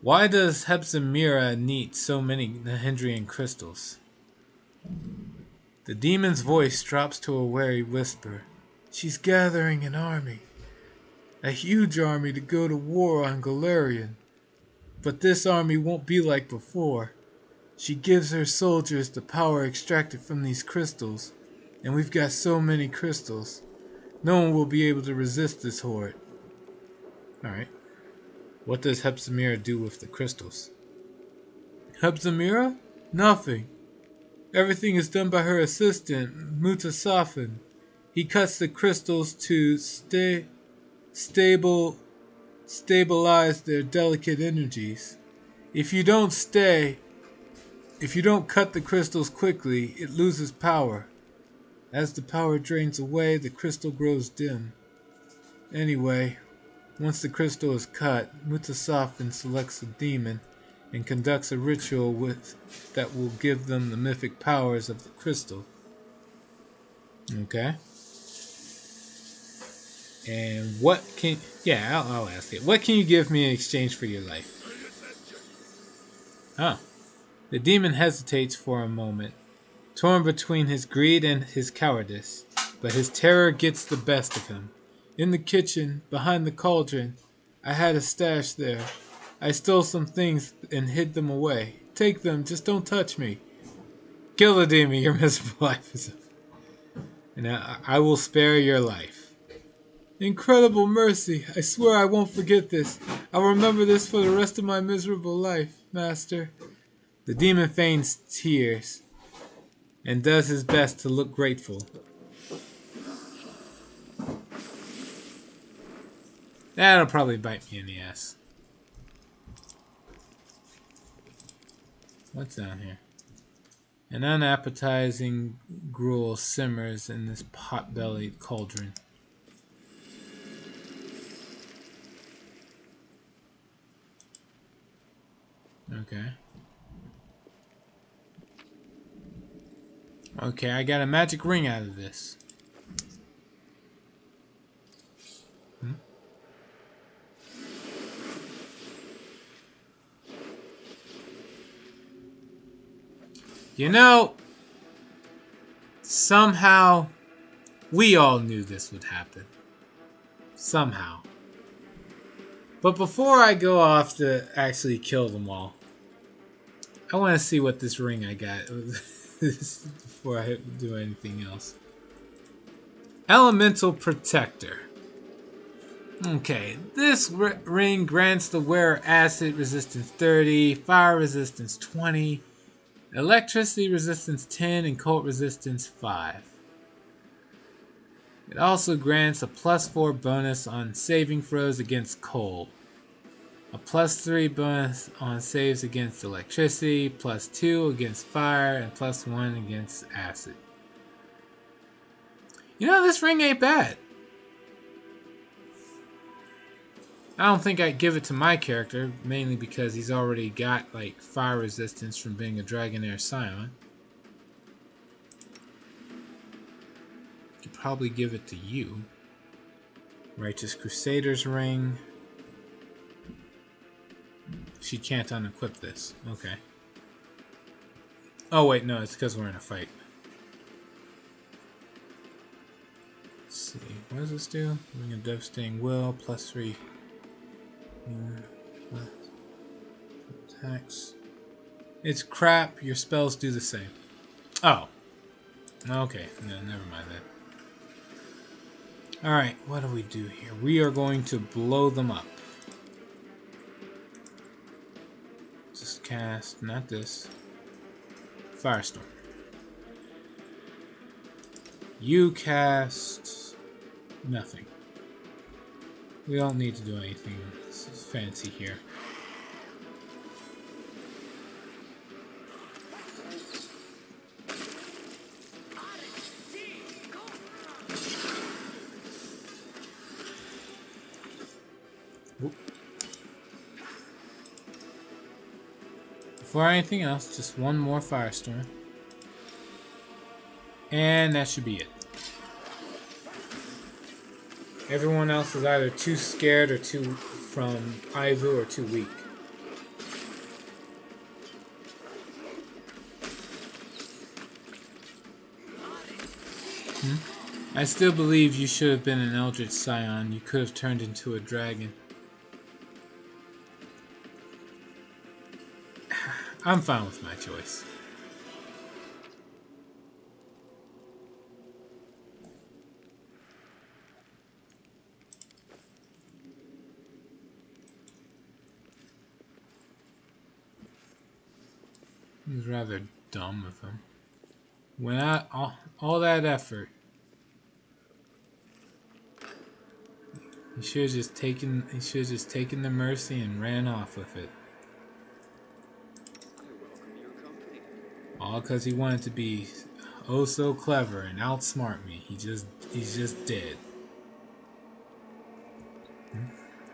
Why does Hepzibah need so many Nahindrian crystals? The demon's voice drops to a wary whisper. She's gathering an army. A huge army to go to war on Galarian. But this army won't be like before. She gives her soldiers the power extracted from these crystals, and we've got so many crystals. No one will be able to resist this horde. Alright. What does Hepzibah do with the crystals? Hepzibah? Nothing. Everything is done by her assistant, Mutasafin. He cuts the crystals to stabilize their delicate energies. If you don't cut the crystals quickly, it loses power. As the power drains away, the crystal grows dim. Anyway, once the crystal is cut, Mutasafin selects a demon and conducts a ritual that will give them the mythic powers of the crystal. Okay. And I'll ask it. What can you give me in exchange for your life? Oh. The demon hesitates for a moment, torn between his greed and his cowardice, but his terror gets the best of him. In the kitchen, behind the cauldron, I had a stash there. I stole some things and hid them away. Take them, just don't touch me. Kill the demon, your miserable life is over. And I will spare your life. Incredible mercy. I swear I won't forget this. I'll remember this for the rest of my miserable life, Master. The demon feigns tears and does his best to look grateful. That'll probably bite me in the ass. What's down here? An unappetizing gruel simmers in this pot-bellied cauldron. Okay. Okay, I got a magic ring out of this. You know, somehow we all knew this would happen. Somehow. But before I go off to actually kill them all, I want to see what this ring I got before I do anything else. Elemental Protector. Okay, this ring grants the wearer acid resistance 30, fire resistance 20, electricity resistance 10, and cold resistance 5. It also grants a +4 bonus on saving throws against cold, a +3 bonus on saves against electricity, +2 against fire, and +1 against acid. You know, this ring ain't bad. I don't think I'd give it to my character, mainly because he's already got like fire resistance from being a Dragonair Scion. Could probably give it to you. Righteous Crusader's ring. She can't unequip this. Okay. Oh wait, no, it's because we're in a fight. Let's see, what does this do? Ring of Devastating Will, +3. Attacks. It's crap. Your spells do the same. Oh. Okay. No, never mind that. Alright, what do we do here? We are going to blow them up. Just cast, not this. Firestorm. You cast nothing. We don't need to do anything fancy here. Whoop. Before anything else, just one more firestorm. And that should be it. Everyone else is either too scared or too from Aivu or too weak. I still believe you should have been an Eldritch Scion. You could have turned into a dragon. I'm fine with my choice. It was rather dumb of him. When all that effort, he should have just taken the mercy and ran off with it. I welcome your company. All because he wanted to be oh so clever and outsmart me. He's just dead.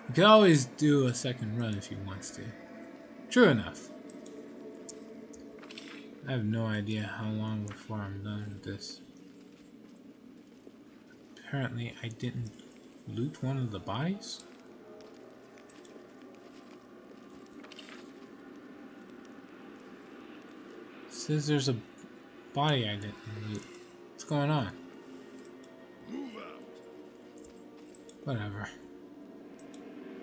He could always do a second run if he wants to. True enough. I have no idea how long before I'm done with this. Apparently I didn't loot one of the bodies? It says there's a body I didn't loot. What's going on? Whatever.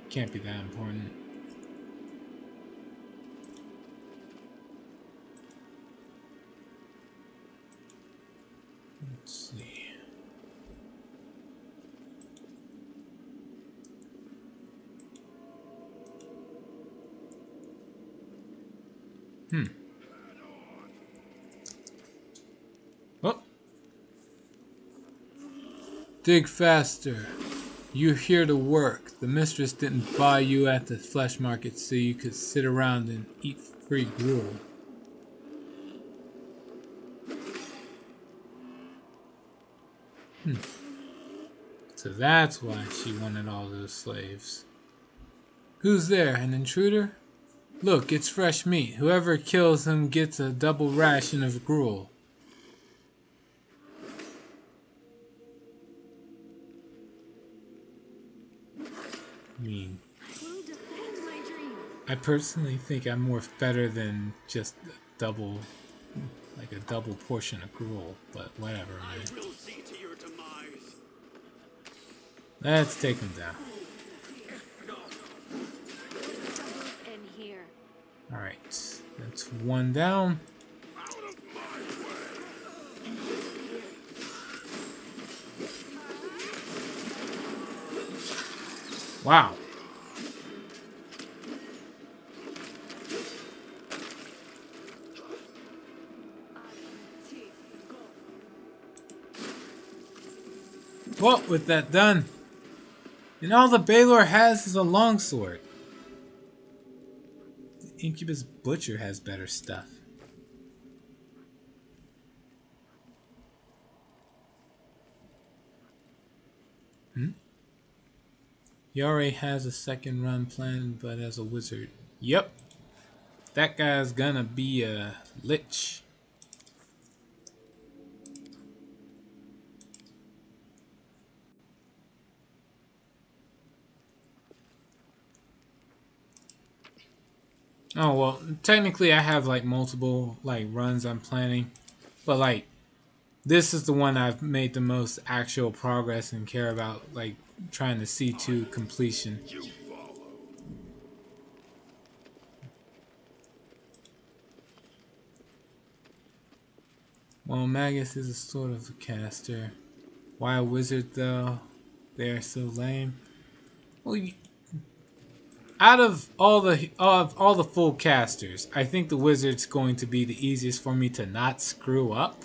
Can't be that important. Let's see. Oh. Dig faster. You're here to work. The mistress didn't buy you at the flesh market so you could sit around and eat free gruel. So that's why she wanted all those slaves. Who's there? An intruder? Look, it's fresh meat. Whoever kills him gets a double ration of gruel. Will defend my dream. I personally think I'm more better than just a double portion of gruel, but whatever, man. I will see to your demise. Let's take him down. In here. Alright, that's one down. Wow. Well, with that done, and all the Baylor has is a longsword. Incubus Butcher has better stuff. He already has a second run planned, but as a wizard. Yep. That guy's gonna be a lich. Oh, well, technically I have like multiple like runs I'm planning. But like this is the one I've made the most actual progress and care about like trying to see to completion. Well, Magus is a sort of a caster. Why a wizard though? They're so lame. Well, out of all the full casters, I think the wizard's going to be the easiest for me to not screw up.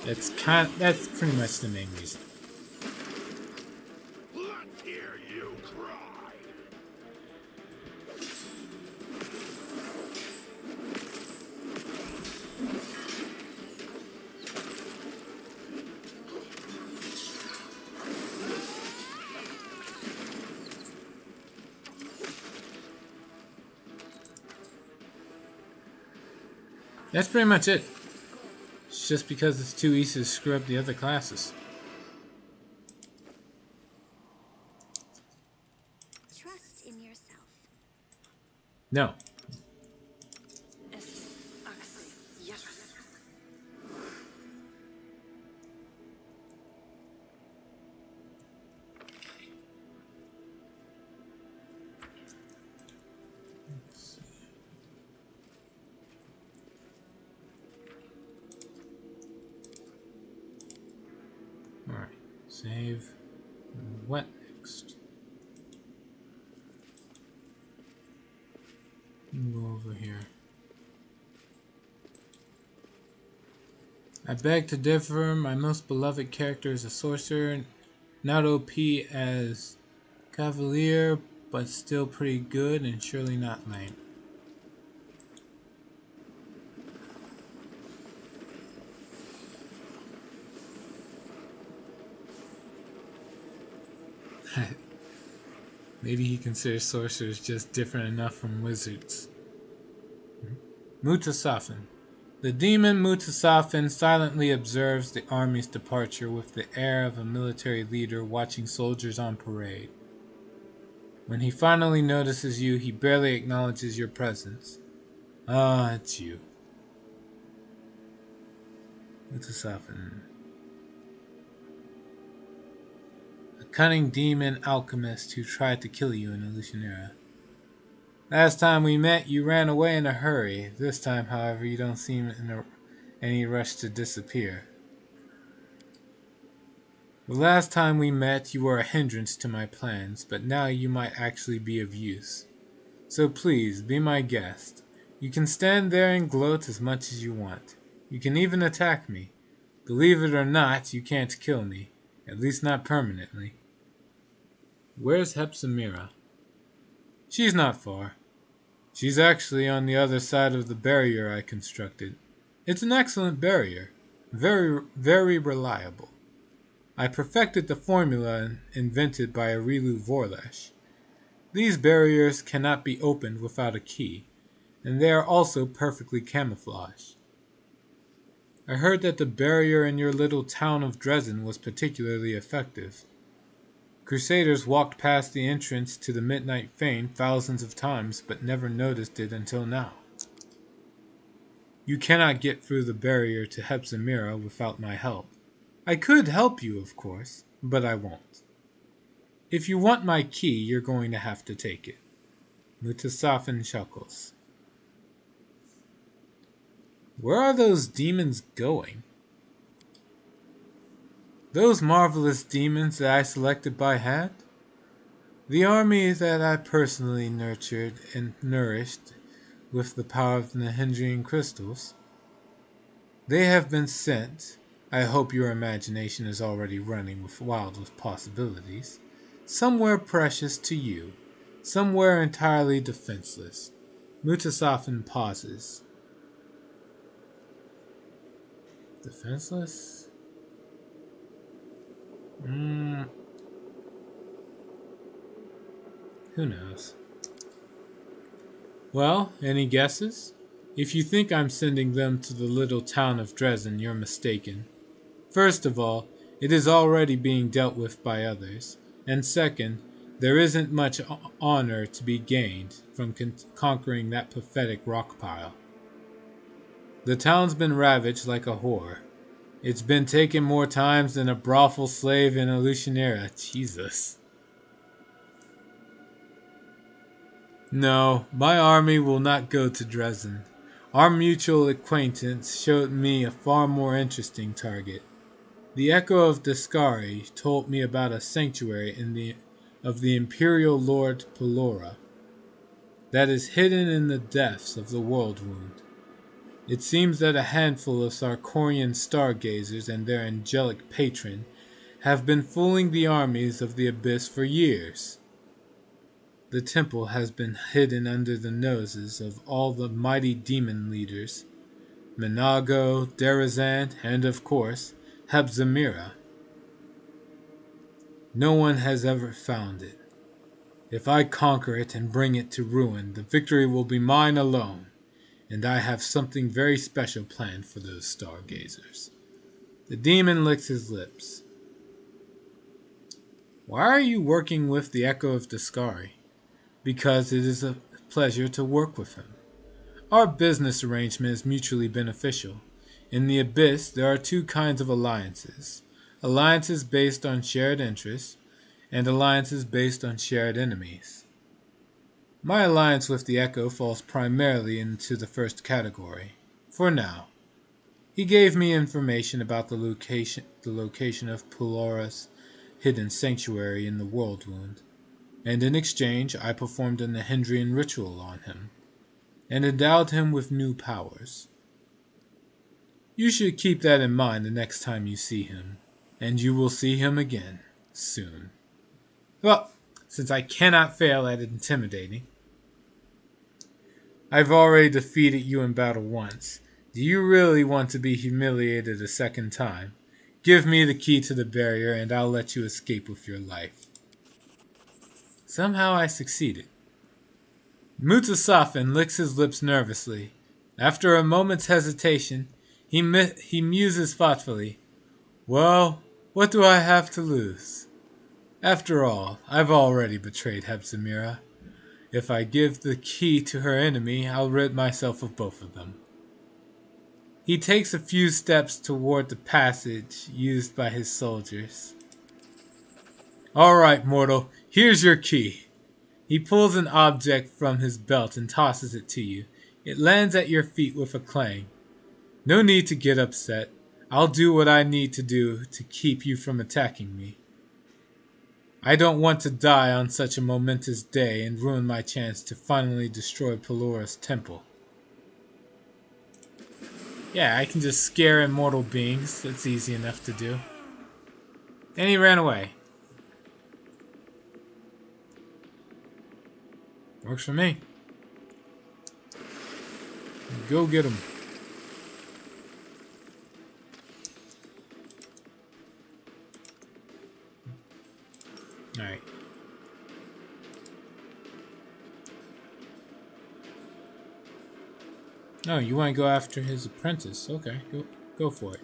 That's pretty much the main reason. Let's hear you cry. That's pretty much it. It's just because it's too easy to screw up the other classes. Trust in yourself. No. Alright, save. What next? Go over here. I beg to differ. My most beloved character is a sorcerer, not OP as Cavalier, but still pretty good and surely not lame. Maybe he considers sorcerers just different enough from wizards. Mutasafin. The demon Mutasafin silently observes the army's departure with the air of a military leader watching soldiers on parade. When he finally notices you, he barely acknowledges your presence. Ah, it's you. Mutasafin. A cunning demon alchemist who tried to kill you in Illusionera. Last time we met, you ran away in a hurry. This time, however, you don't seem in any rush to disappear. The last time we met, you were a hindrance to my plans, but now you might actually be of use. So please, be my guest. You can stand there and gloat as much as you want. You can even attack me. Believe it or not, you can't kill me. At least not permanently. Where's Hepzibah? She's not far. She's actually on the other side of the barrier I constructed. It's an excellent barrier. Very, very reliable. I perfected the formula invented by Arilu Vorlesh. These barriers cannot be opened without a key, and they are also perfectly camouflaged. I heard that the barrier in your little town of Dresden was particularly effective. Crusaders walked past the entrance to the Midnight Fane thousands of times, but never noticed it until now. You cannot get through the barrier to Hepzibah without my help. I could help you, of course, but I won't. If you want my key, you're going to have to take it. Mutasafin chuckles. Where are those demons going? Those marvelous demons that I selected by hand? The army that I personally nurtured and nourished with the power of the Nahindrian crystals. They have been sent. I hope your imagination is already running wild with possibilities. Somewhere precious to you. Somewhere entirely defenseless. Mutasafin pauses. Defenseless? Who knows? Well, any guesses? If you think I'm sending them to the little town of Dresden, you're mistaken. First of all, it is already being dealt with by others. And second, there isn't much honor to be gained from conquering that pathetic rock pile. The town's been ravaged like a whore. It's been taken more times than a brothel slave in Alucinera. Jesus. No, my army will not go to Dresden. Our mutual acquaintance showed me a far more interesting target. The Echo of Descari told me about a sanctuary of the Imperial Lord Pelora that is hidden in the depths of the World Wound. It seems that a handful of Sarkorian stargazers and their angelic patron have been fooling the armies of the Abyss for years. The temple has been hidden under the noses of all the mighty demon leaders, Minago, Derazand, and of course, Hebzamira. No one has ever found it. If I conquer it and bring it to ruin, the victory will be mine alone, and I have something very special planned for those stargazers. The demon licks his lips. Why are you working with the Echo of Descari? Because it is a pleasure to work with him. Our business arrangement is mutually beneficial. In the Abyss, there are two kinds of alliances. Alliances based on shared interests, and alliances based on shared enemies. My alliance with the Echo falls primarily into the first category, for now. He gave me information about the location of Pelora's hidden sanctuary in the World Wound, and in exchange I performed a Nahindrian ritual on him, and endowed him with new powers. You should keep that in mind the next time you see him, and you will see him again, soon. Well, since I cannot fail at intimidating, I've already defeated you in battle once. Do you really want to be humiliated a second time? Give me the key to the barrier and I'll let you escape with your life. Somehow I succeeded. Mutasafin licks his lips nervously. After a moment's hesitation, he muses thoughtfully. Well, what do I have to lose? After all, I've already betrayed Hebzamira. If I give the key to her enemy, I'll rid myself of both of them. He takes a few steps toward the passage used by his soldiers. All right, mortal, here's your key. He pulls an object from his belt and tosses it to you. It lands at your feet with a clang. No need to get upset. I'll do what I need to do to keep you from attacking me. I don't want to die on such a momentous day and ruin my chance to finally destroy Pelora's temple. Yeah, I can just scare immortal beings. That's easy enough to do. And he ran away. Works for me. Go get him. Alright. Oh, you want to go after his apprentice. Okay, go for it.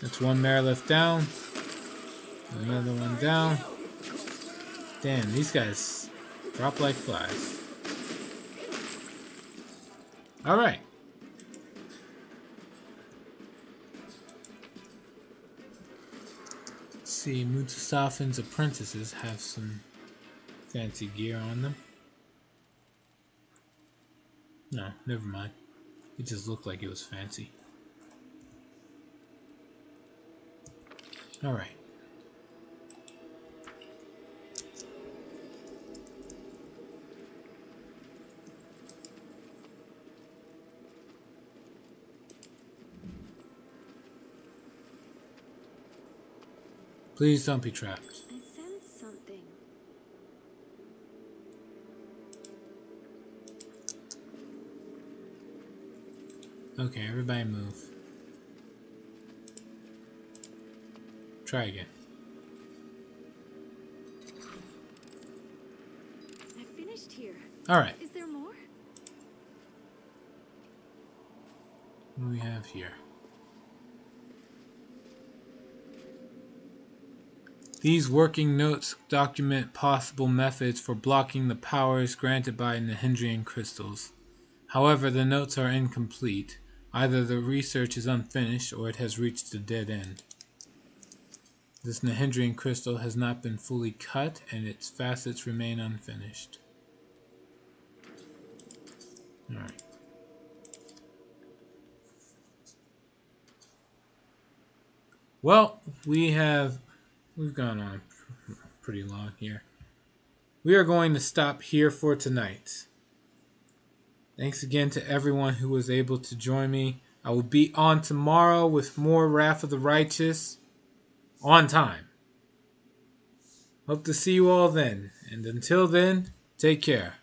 That's one Marilith down. Another one down. Damn, these guys drop like flies. Alright. Let's see, Mutasafin's apprentices have some fancy gear on them. No, never mind. It just looked like it was fancy. All right. Please don't be trapped. I sense something. Okay, everybody move. Try again. I finished here. Alright, Is there more? what do we have here? These working notes document possible methods for blocking the powers granted by Nahindrian crystals. However, the notes are incomplete. Either the research is unfinished or it has reached a dead end. This Nahindrian crystal has not been fully cut and its facets remain unfinished. Alright. Well, we've gone on pretty long here. We are going to stop here for tonight. Thanks again to everyone who was able to join me. I will be on tomorrow with more Wrath of the Righteous on time. Hope to see you all then. And until then, take care.